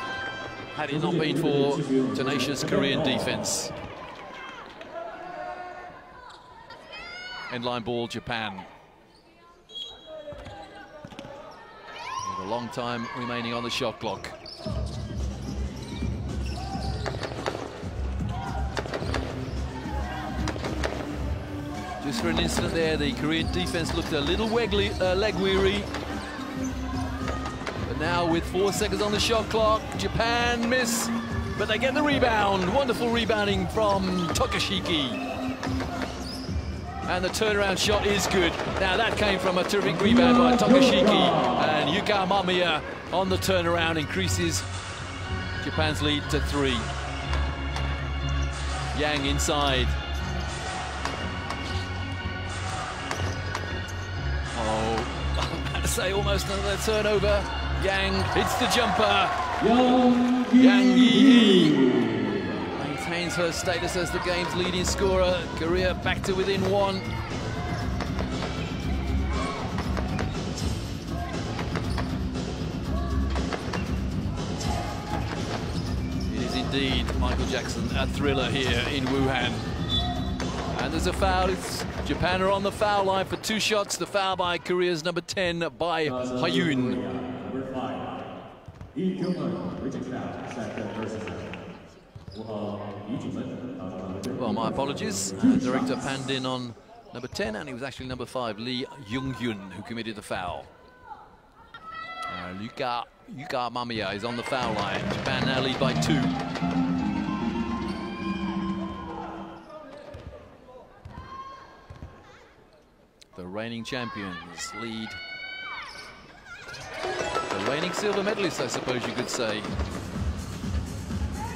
had it not been for tenacious Korean defense. End-line ball, Japan. With a long time remaining on the shot clock. Just for an instant there, the Korean defense looked a little leg weary. Now with 4 seconds on the shot clock, Japan miss, but they get the rebound. Wonderful rebounding from Takashiki. And the turnaround shot is good. Now that came from a terrific rebound by Takashiki. And Yuka Mamiya on the turnaround increases Japan's lead to 3. Yang inside. Oh, I'm about to say almost another turnover. Yang hits the jumper. Yang Yi maintains her status as the game's leading scorer. Korea back to within 1. It is indeed, Michael Jackson, a thriller here in Wuhan. And there's a foul. Japan are on the foul line for 2 shots. The foul by Korea's number 10 by Hayun. Well, my apologies. Director panned in on number 10, and he was actually number 5, Lee Jung-hyun, who committed the foul. Yuka Mamiya is on the foul line. Japan now lead by 2. The reigning champions lead. The reigning silver medalists, I suppose you could say,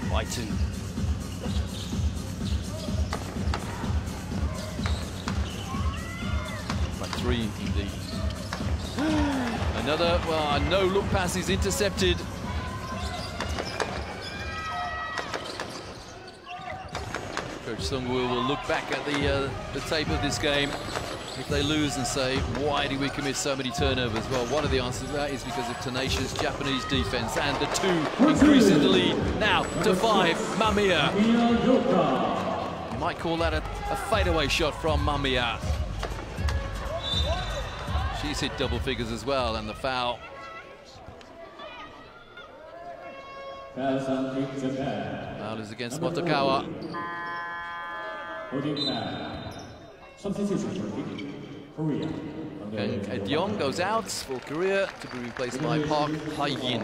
by 2. By 3, indeed. Another, well, a no-look pass is intercepted. Coach Sung-woo will look back at the tape of this game if they lose and say, why did we commit so many turnovers? Well, one of the answers to that is because of tenacious Japanese defense, and the 2 increases the lead now to 5. Mamiya. You might call that a fadeaway shot from Mamiya. She's hit double figures as well, and the foul. Foul is against Motokawa. And Edyong goes out for Korea to be replaced by Park Hae-in.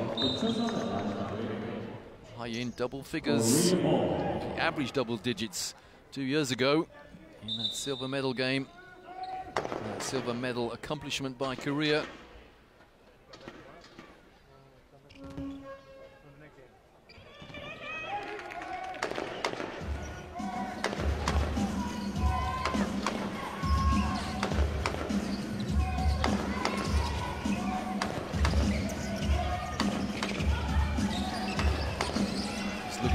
Hae-in double figures, average double digits 2 years ago in that silver medal game. That silver medal accomplishment by Korea.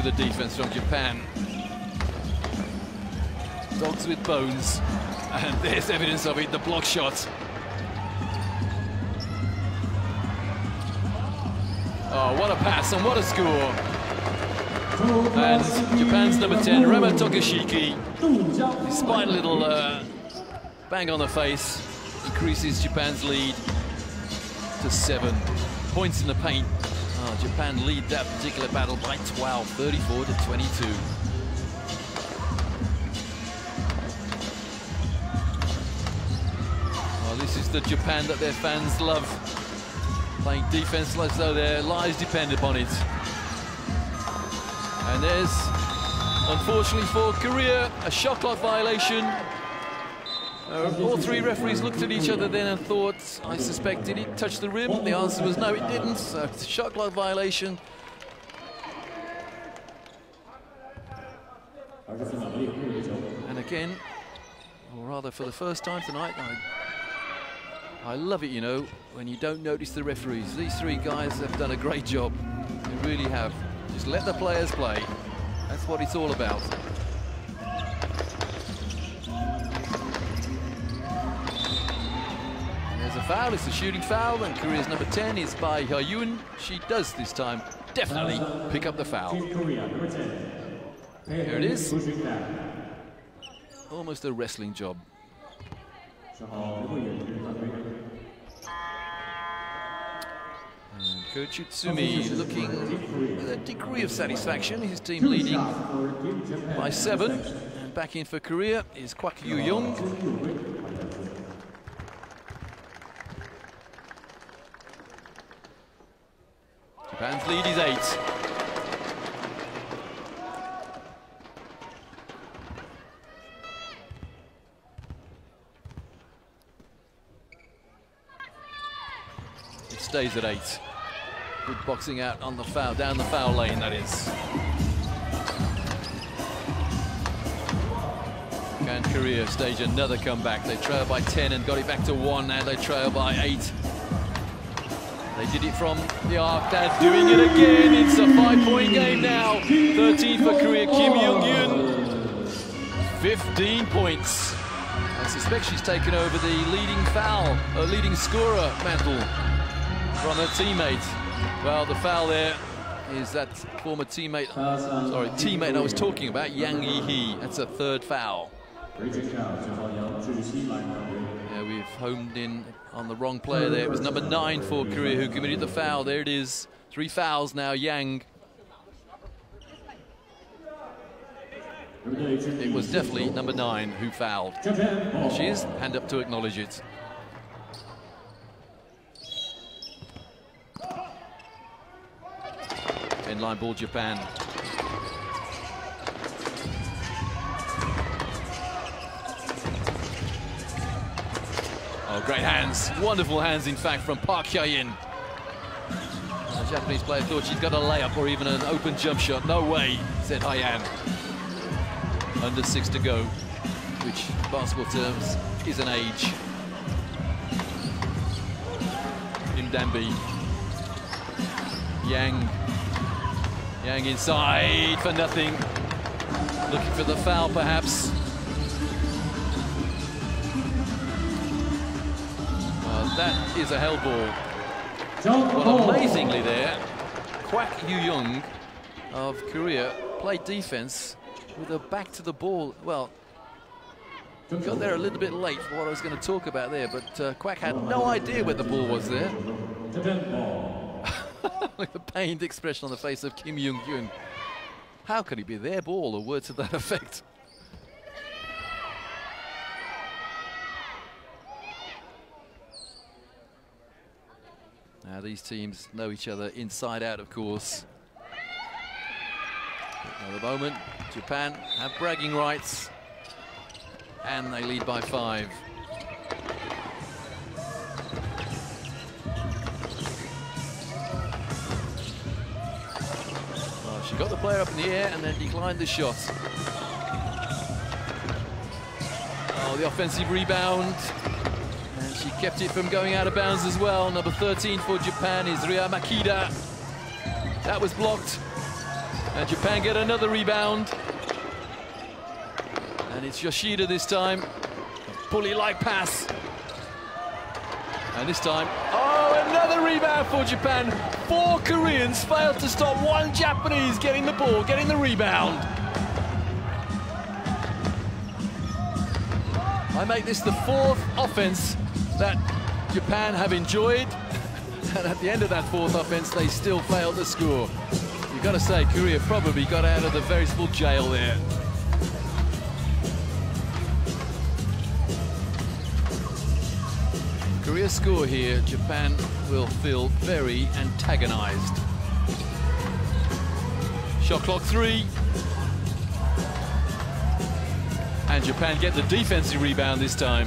the defense from Japan. Dogs with bones, and there's evidence of it, the block shot. Oh, what a pass and what a score. And Japan's number 10, Rama Tokashiki, despite a little bang on the face, increases Japan's lead to 7 points in the paint. Oh, Japan lead that particular battle by 12, 34 to 22. Well, this is the Japan that their fans love, playing defense as though their lives depend upon it. And there's, unfortunately for Korea, a shot clock violation. All three referees looked at each other then and thought, I suspect, did it touch the rim? The answer was no, it didn't. So it's a shot clock violation. And again, or rather for the first time tonight, I love it, you know, when you don't notice the referees. These three guys have done a great job. They really have. Just let the players play. That's what it's all about. And there's a foul. It's a shooting foul, and Korea's number 10 is by Hyun. She does this time definitely pick up the foul. Here it is. Almost a wrestling job. And Coach Utsumi looking with a degree of satisfaction. His team leading by 7. And back in for Korea is Kwak Yu-young. Japan's lead is 8. It stays at 8. Good boxing out on the foul, down the foul lane, that is. Can Korea stage another comeback? They trail by 10 and got it back to 1, and they trail by 8. They did it from the arc, they're doing it again. It's a 5-point game now. 13 for Korea, Kim Young-yoon. 15 points. I suspect she's taken over the leading foul, leading scorer mantle from her teammate. Well, the foul there is that former teammate, teammate I was talking about, Yang Yi-hee. That's a 3rd foul. Yeah, we've homed in on the wrong player there. It was number 9 for Korea who committed the foul. There it is. 3 fouls now, Yang. It was definitely number 9 who fouled. She is, hand up to acknowledge it. Inline ball, Japan. Oh, great hands. Wonderful hands, in fact, from Park Hye-in. The Japanese player thought she'd got a layup or even an open jump shot. No way, said Hye-in. Under 6 to go, which in basketball terms is an age. Im Danby. Yang inside for nothing. Looking for the foul, perhaps. Well, that is a hell ball. Well, amazingly there, Kwak Yu-young of Korea played defense with her back to the ball. Well, got there a little bit late for what I was going to talk about there, but Kwak had no idea where the ball was there. Look at the pained expression on the face of Kim Young-yoon. How could it be their ball, or words to that effect? Now these teams know each other inside out, of course. At the moment, Japan have bragging rights, and they lead by 5. She got the player up in the air and then declined the shot. Oh, the offensive rebound. And she kept it from going out of bounds as well. Number 13 for Japan is Ria Makida. That was blocked. And Japan get another rebound. And it's Yoshida this time. A pulley-like pass. And this time, oh, another rebound for Japan. 4 Koreans failed to stop 1 Japanese getting the ball, getting the rebound. I make this the 4th offense that Japan have enjoyed. And at the end of that 4th offense, they still failed to score. You've got to say, Korea probably got out of the veritable jail there. Korea score here, Japan will feel very antagonized. Shot clock 3. And Japan get the defensive rebound this time.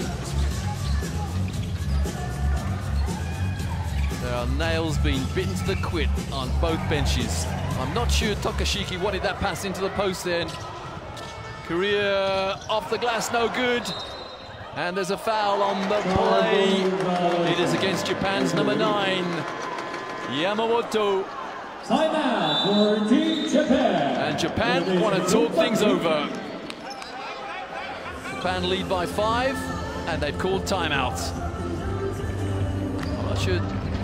There are nails being bitten to the quit on both benches. I'm not sure Tokashiki wanted that pass into the post then. Korea off the glass, no good. And there's a foul on the play. It is against Japan's number 9, Yamamoto. Timeout for Team Japan. And Japan want to talk things over. Japan lead by 5, and they've called timeout. I'm not sure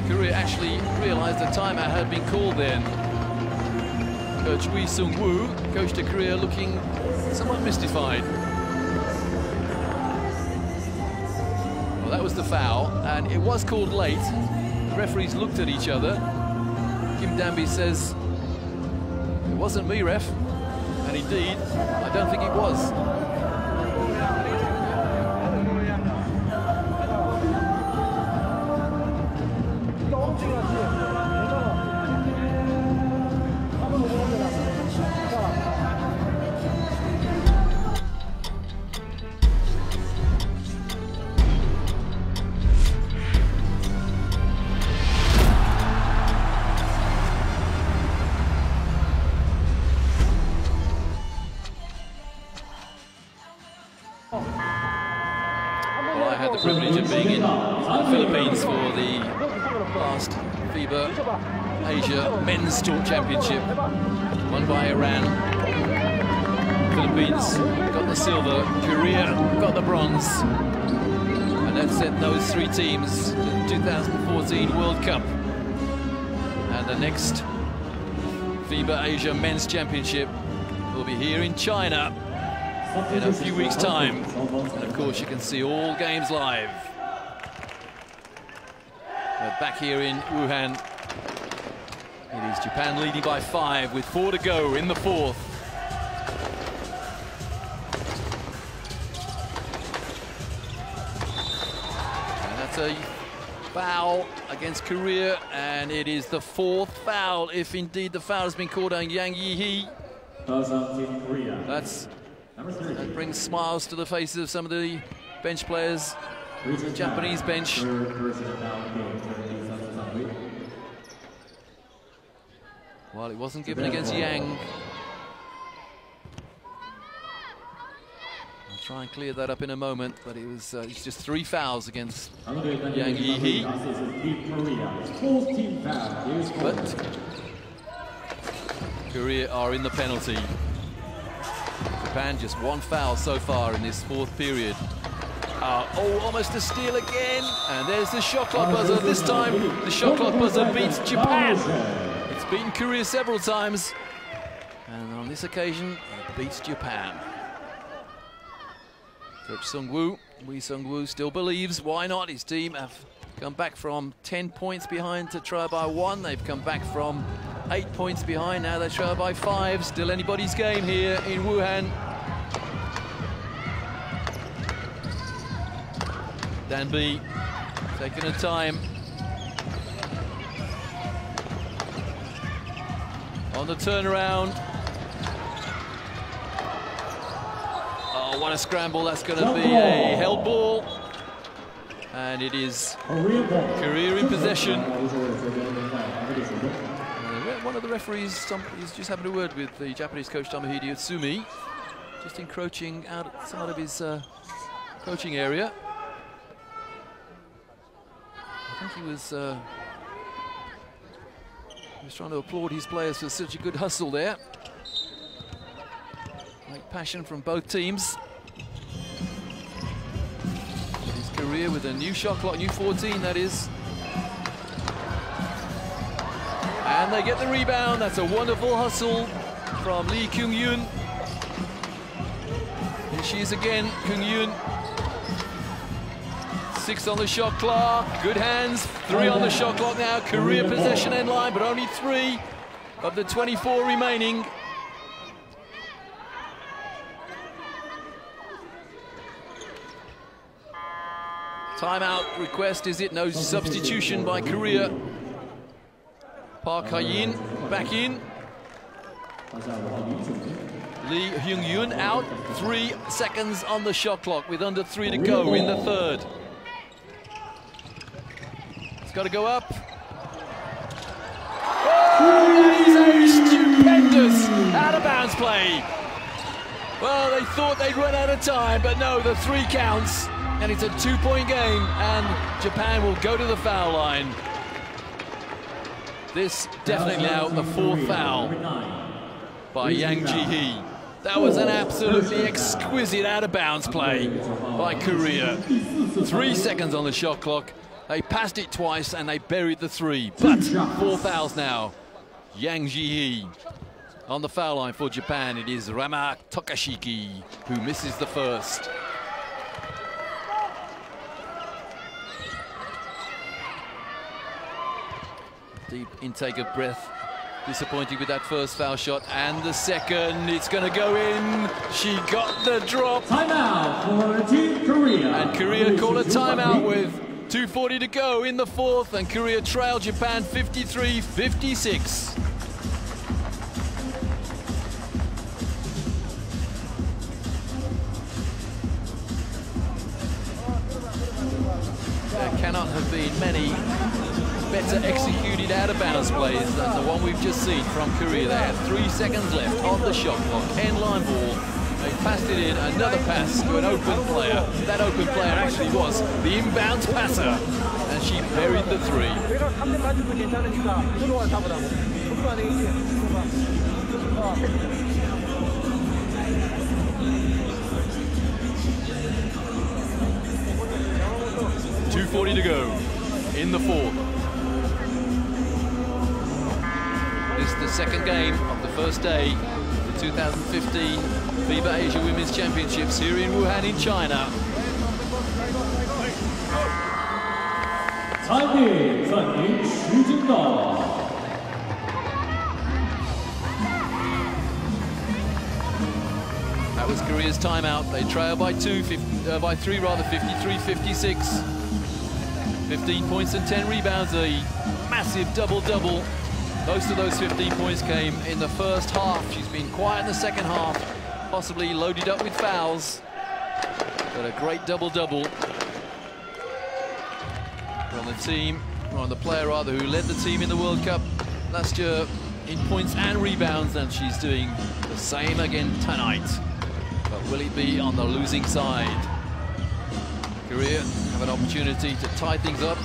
Korea actually realized the timeout had been called then. Coach Wee Sung-woo, coach to Korea, looking somewhat mystified. Well, that was the foul, and it was called late. The referees looked at each other. Kim Danby says, "It wasn't me, ref." And indeed, I don't think it was. Well, I had the privilege of being in the Philippines for the last FIBA Asia Men's Tour Championship, won by Iran. Philippines got the silver, Korea got the bronze, and that sent those 3 teams to the 2014 World Cup. And the next FIBA Asia Men's Championship will be here in China in a few weeks' time. And of course, you can see all games live. We're back here in Wuhan. It is Japan leading by 5 with 4 to go in the 4th. And that's a foul against Korea, and it is the 4th foul, if indeed the foul has been called on Yang Yi-hee. That brings smiles to the faces of some of the bench players, the Japanese bench. Well, it wasn't given against Yang. I'll try and clear that up in a moment, but it was it's just 3 fouls against Yang Yi-hee. But Korea are in the penalty. Japan just 1 foul so far in this 4th period. Oh, almost a steal again. And there's the shot clock buzzer. This time, the shot clock buzzer beats Japan. It's beaten Korea several times. And on this occasion, it beats Japan. Coach Sung-woo, Wee Sung-woo still believes. Why not? His team have come back from 10 points behind to trail by 1. They've come back from 8 points behind, now they trail by 5. Still anybody's game here in Wuhan. Danby taking a time. On the turnaround. Oh, what a scramble. That's going to be a held ball. And it is Korea in possession. One of the referees is just having a word with the Japanese coach Tomohide Utsumi, just encroaching outside of his coaching area. I think he was trying to applaud his players for such a good hustle there. Great passion from both teams. His career with a new shot clock, new 14 that is. And they get the rebound. That's a wonderful hustle from Lee Kyung-yoon. Here she is again, Kyung-yoon. 6 on the shot clock, good hands, 3 on the shot clock now. Korea possession end line, but only 3 of the 24 remaining. Timeout request, is it? No substitution by Korea. Park Ha-yin back in. Lee Hyung-yoon out, 3 seconds on the shot clock with under 3 to go in the third. It's got to go up. Oh, that is a stupendous out-of-bounds play. Well, they thought they'd run out of time, but no, the 3 counts, and it's a 2-point game, and Japan will go to the foul line. This definitely now the 4th foul by Yang Ji-hee. That was an absolutely exquisite out-of-bounds play by Korea. 3 seconds on the shot clock. They passed it twice and they buried the 3. But 4 fouls now. Yang Ji-hee on the foul line for Japan. It is Rama Tokashiki who misses the first. Deep intake of breath. Disappointed with that first foul shot, and the second, it's going to go in. She got the drop. Timeout for Team Korea. And Korea call a timeout with 2:40 to go in the 4th, and Korea trail Japan 53-56. There cannot have been many better executed out-of-bounds plays than the one we've just seen from Korea. They had 3 seconds left on the shot clock. End-line ball. They passed it in. Another pass to an open player. That open player actually was the inbounds passer, and she buried the 3. .240 to go in the 4th. This is the second game of the first day of the 2015 FIBA Asia Women's Championships here in Wuhan in China. That was Korea's timeout. They trail by 3 rather, 53-56. 15 points and 10 rebounds, a massive double-double. Most of those 15 points came in the first half. She's been quiet in the second half, possibly loaded up with fouls. But a great double-double on the team, or on the player rather, who led the team in the World Cup last year in points and rebounds, and she's doing the same again tonight. But will it be on the losing side? Korea have an opportunity to tie things up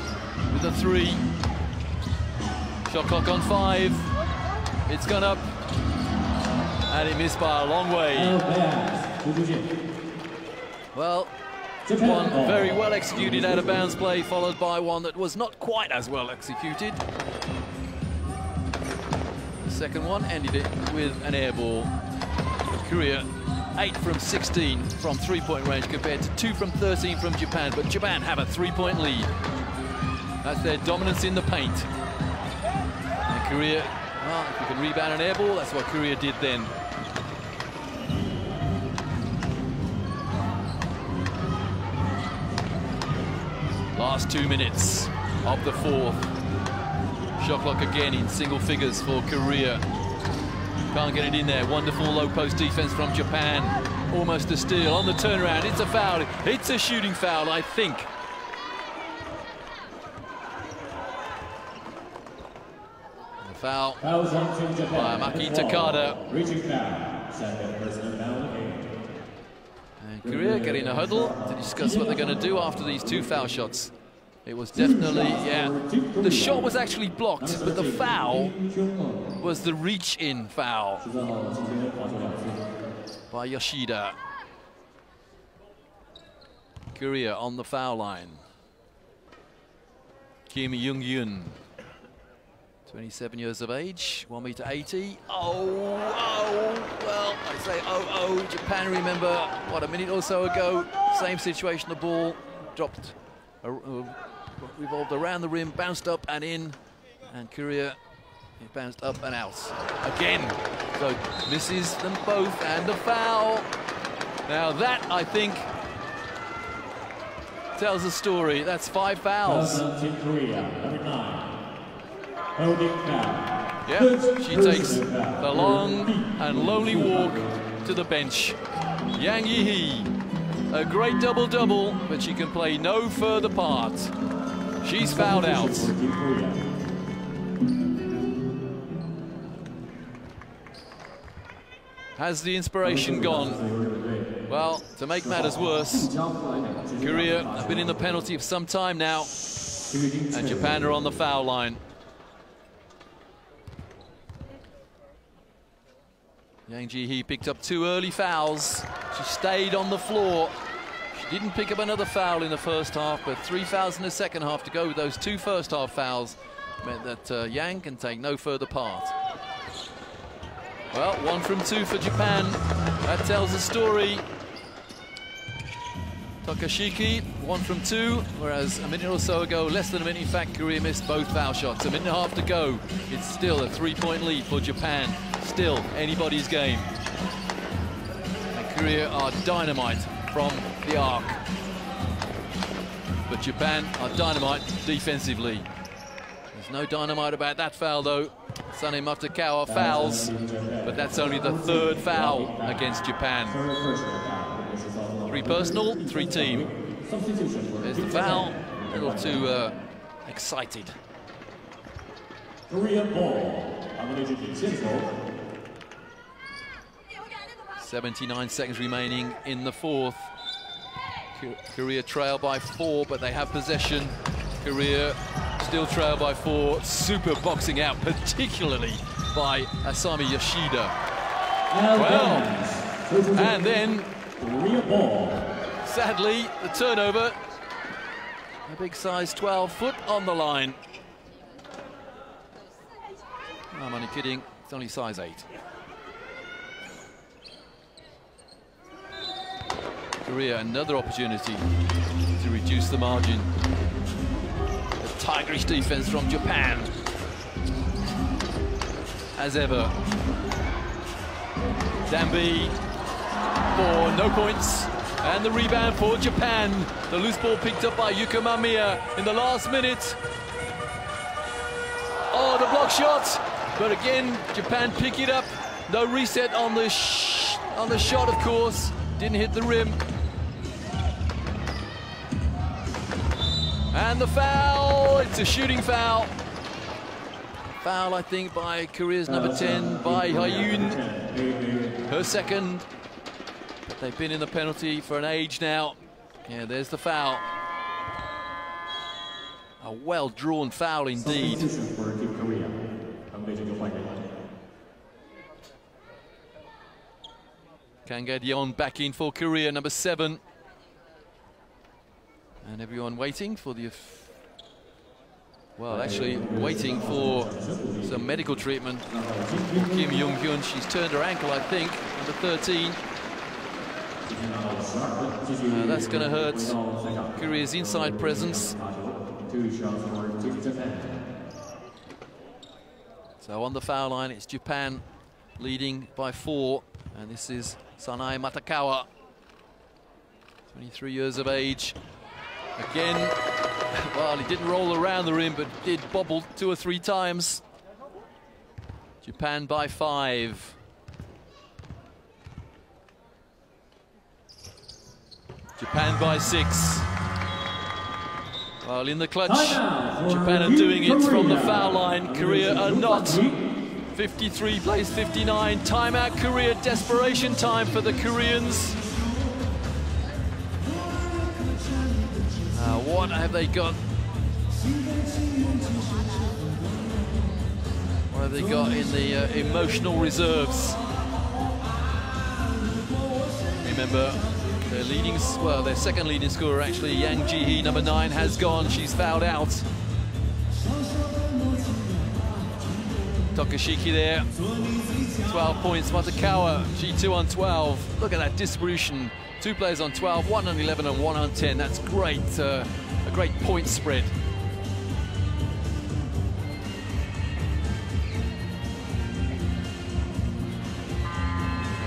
with a 3. Shot clock on 5. It's gone up. And it missed by a long way. Well, one very well executed out of bounds play, followed by one that was not quite as well executed. The second one ended it with an air ball. Korea 8 from 16 from 3-point range compared to 2 from 13 from Japan, but Japan have a 3-point lead. That's their dominance in the paint. And Korea, well, if you can rebound an air ball, that's what Korea did then. Last 2 minutes of the 4th. Shot clock again in single figures for Korea. Can't get it in there. Wonderful low post defense from Japan. Almost a steal on the turnaround. It's a foul. It's a shooting foul, I think. The foul by Maki Takada. And Korea getting a huddle to discuss what they're going to do after these 2 foul shots. It was definitely, yeah, the shot was actually blocked, but the foul was the reach-in foul. by Yoshida. Korea on the foul line. Kim Young-yun, 27 years of age, 1.80 m. Well, I say Japan, remember, what, a minute or so ago, same situation, the ball dropped, revolved around the rim, bounced up and in, and Korea, it bounced up and out. Again, so misses them both, and the foul. Now that, I think, tells a story. That's 5 fouls. Yeah, she takes the long and lonely walk to the bench. Yang Yi-hee, a great double-double, but she can play no further part. She's fouled out. Has the inspiration gone? Well, to make matters worse, Korea have been in the penalty for some time now, and Japan are on the foul line. Yang Ji-hee picked up 2 early fouls. She stayed on the floor. She didn't pick up another foul in the first half, but 3 fouls in the second half to go with those 2 first half fouls meant that Yang can take no further part. Well, 1 from 2 for Japan. That tells a story. Takashiki, 1 from 2, whereas a minute or so ago, less than a minute, in fact, Korea missed both foul shots. A minute and a half to go. It's still a 3-point lead for Japan. Still anybody's game. And Korea are dynamite from the arc. But Japan are dynamite defensively. There's no dynamite about that foul, though. Sane Matakawa fouls, but that's only the 3rd foul against Japan. 3 personal, 3 team. There's the foul, a little too excited. Korea ball. 79 seconds remaining in the 4th. Korea trail by 4, but they have possession. Korea still trail by 4. Super boxing out, particularly by Asami Yoshida. Well, and then, sadly, the turnover. A big size 12 foot on the line. I'm only kidding, it's only size 8. Korea, another opportunity to reduce the margin. A tigerish defense from Japan. As ever. Dambi for no points. And the rebound for Japan. The loose ball picked up by Yuka Mamiya in the last minute. Oh, the block shot. But again, Japan pick it up. No reset on the shot, of course. Didn't hit the rim. And the foul, it's a shooting foul. Foul, I think, by Korea's number 10, by Hyun. Her 2nd. But they've been in the penalty for an age now. Yeah, there's the foul. A well-drawn foul indeed. Kang Ga-yeon back in for Korea, number 7. And everyone waiting for the... Well, actually waiting for some medical treatment. Kim Young-hyun, she's turned her ankle, I think, number 13. That's going to hurt Korea's inside presence. So on the foul line, it's Japan leading by 4. And this is Sanae Matakawa, 23 years of age. Again, well, he didn't roll around the rim, but did bobble 2 or 3 times. Japan by 5. Japan by 6. Well, in the clutch, Japan are doing it from the foul line. Korea are not. 53 plays 59. Timeout Korea, desperation time for the Koreans. What have they got? What have they got in the emotional reserves? remember. Their second leading scorer, actually, Yang Ji-hee, number 9, has gone. She's fouled out. Tokashiki there, 12 points. Matakawa, G2 on 12. Look at that distribution. 2 players on 12, 1 on 11 and 1 on 10. That's great, a great point spread.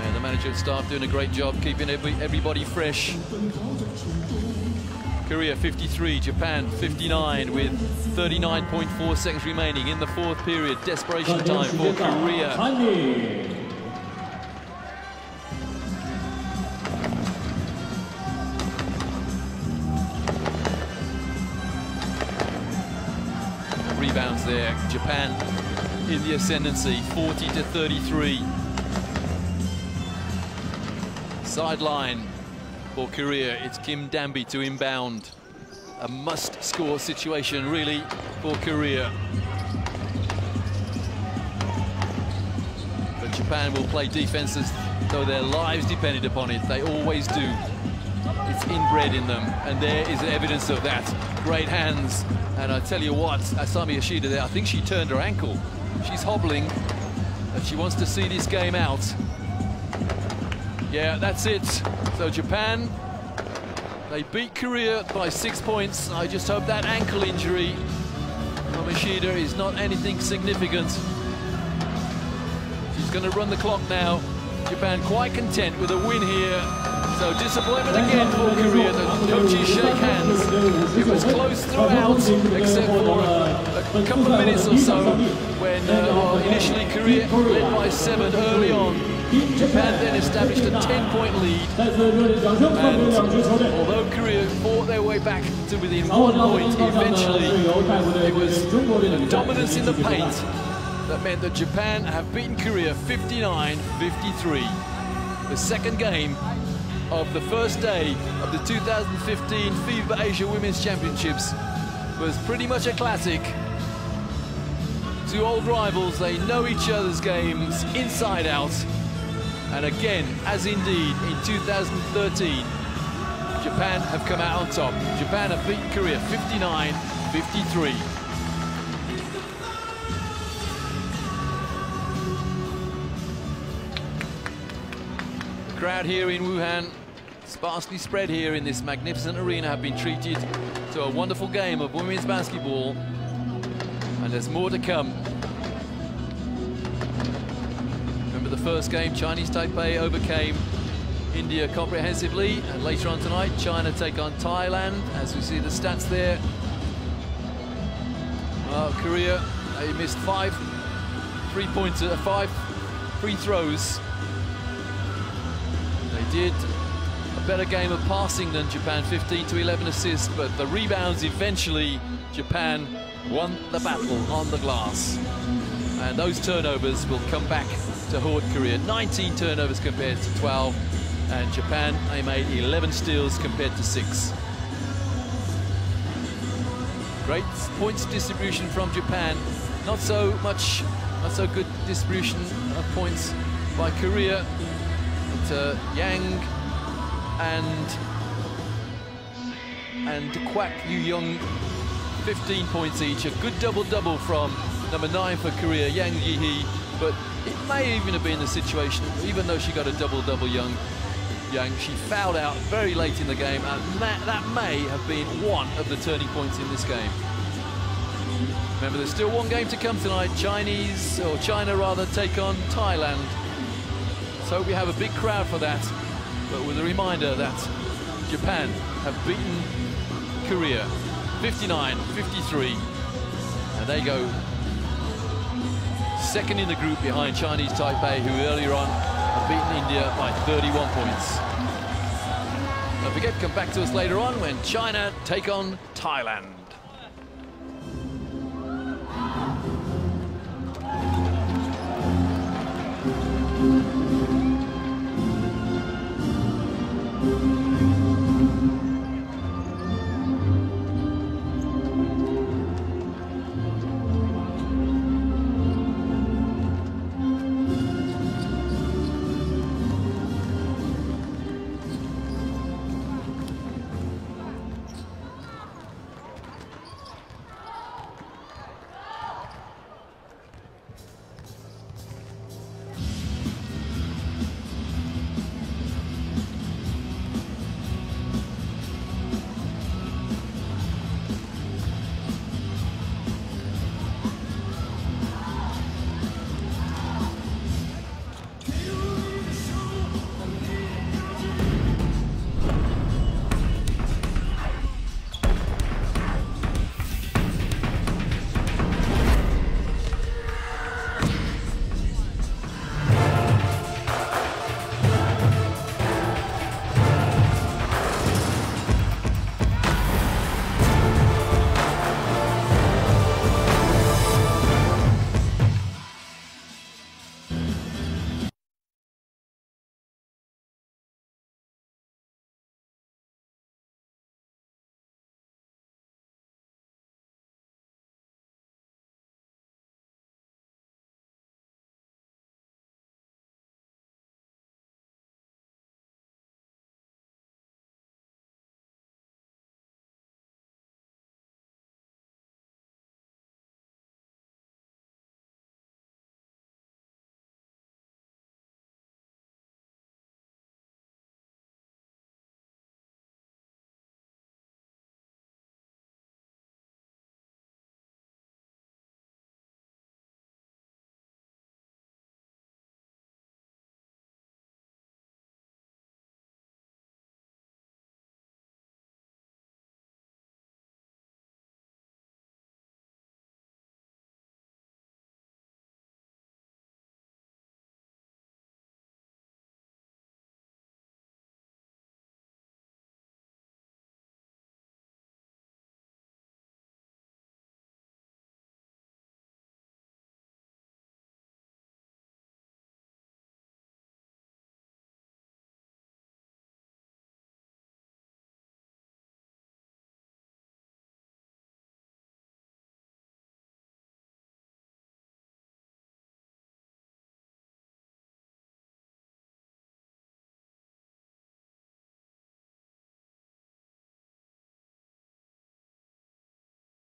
And the manager and staff doing a great job keeping everybody fresh. Korea 53, Japan 59 with 39.4 seconds remaining in the 4th period. Desperation time for Korea. Rebounds there. Japan in the ascendancy, 40-33. Sideline for Korea, it's Kim Danby to inbound. A must-score situation, really, for Korea. But Japan will play defense as though their lives depended upon it. They always do. It's inbred in them, and there is evidence of that. Great hands, and I tell you what, Asami Yoshida there, I think she turned her ankle. She's hobbling, but she wants to see this game out. Yeah, that's it. So Japan, they beat Korea by 6 points. I just hope that ankle injury from Yoshida is not anything significant. She's going to run the clock now. Japan quite content with a win here. So disappointment again for Korea. The coaches shake hands. It was close throughout, except for a couple of minutes or so when initially Korea led by 7 early on. Japan then established a 10-point lead, and although Korea fought their way back to within 1 point, eventually it was the dominance in the paint that meant that Japan have beaten Korea 59-53. The second game of the first day of the 2015 FIBA Asia Women's Championships was pretty much a classic. 2 old rivals, they know each other's games inside out. And again, as indeed in 2013, Japan have come out on top. Japan have beaten Korea 59-53. The crowd here in Wuhan, sparsely spread here in this magnificent arena, have been treated to a wonderful game of women's basketball. And there's more to come. The first game, Chinese Taipei overcame India comprehensively, and later on tonight, China take on Thailand, as we see the stats there. Well, Korea, they missed 5 free throws. They did a better game of passing than Japan, 15 to 11 assists, but the rebounds eventually, Japan won the battle on the glass. And those turnovers will come back to haunt Korea. 19 turnovers compared to 12, and Japan, they made 11 steals compared to 6. Great points distribution from Japan. Not so good distribution of points by Korea. But Yang and Kwak Yu-young, 15 points each. A good double-double from number 9 for Korea, Yang Ji-hee. But it may even have been the situation, even though she got a double-double Yang, she fouled out very late in the game, and that may have been one of the turning points in this game. Remember, there's still 1 game to come tonight. China rather, take on Thailand. So we have a big crowd for that, but with a reminder that Japan have beaten Korea 59-53, and they go second in the group behind Chinese Taipei, who earlier on have beaten India by 31 points. Don't forget, come back to us later on when China take on Thailand.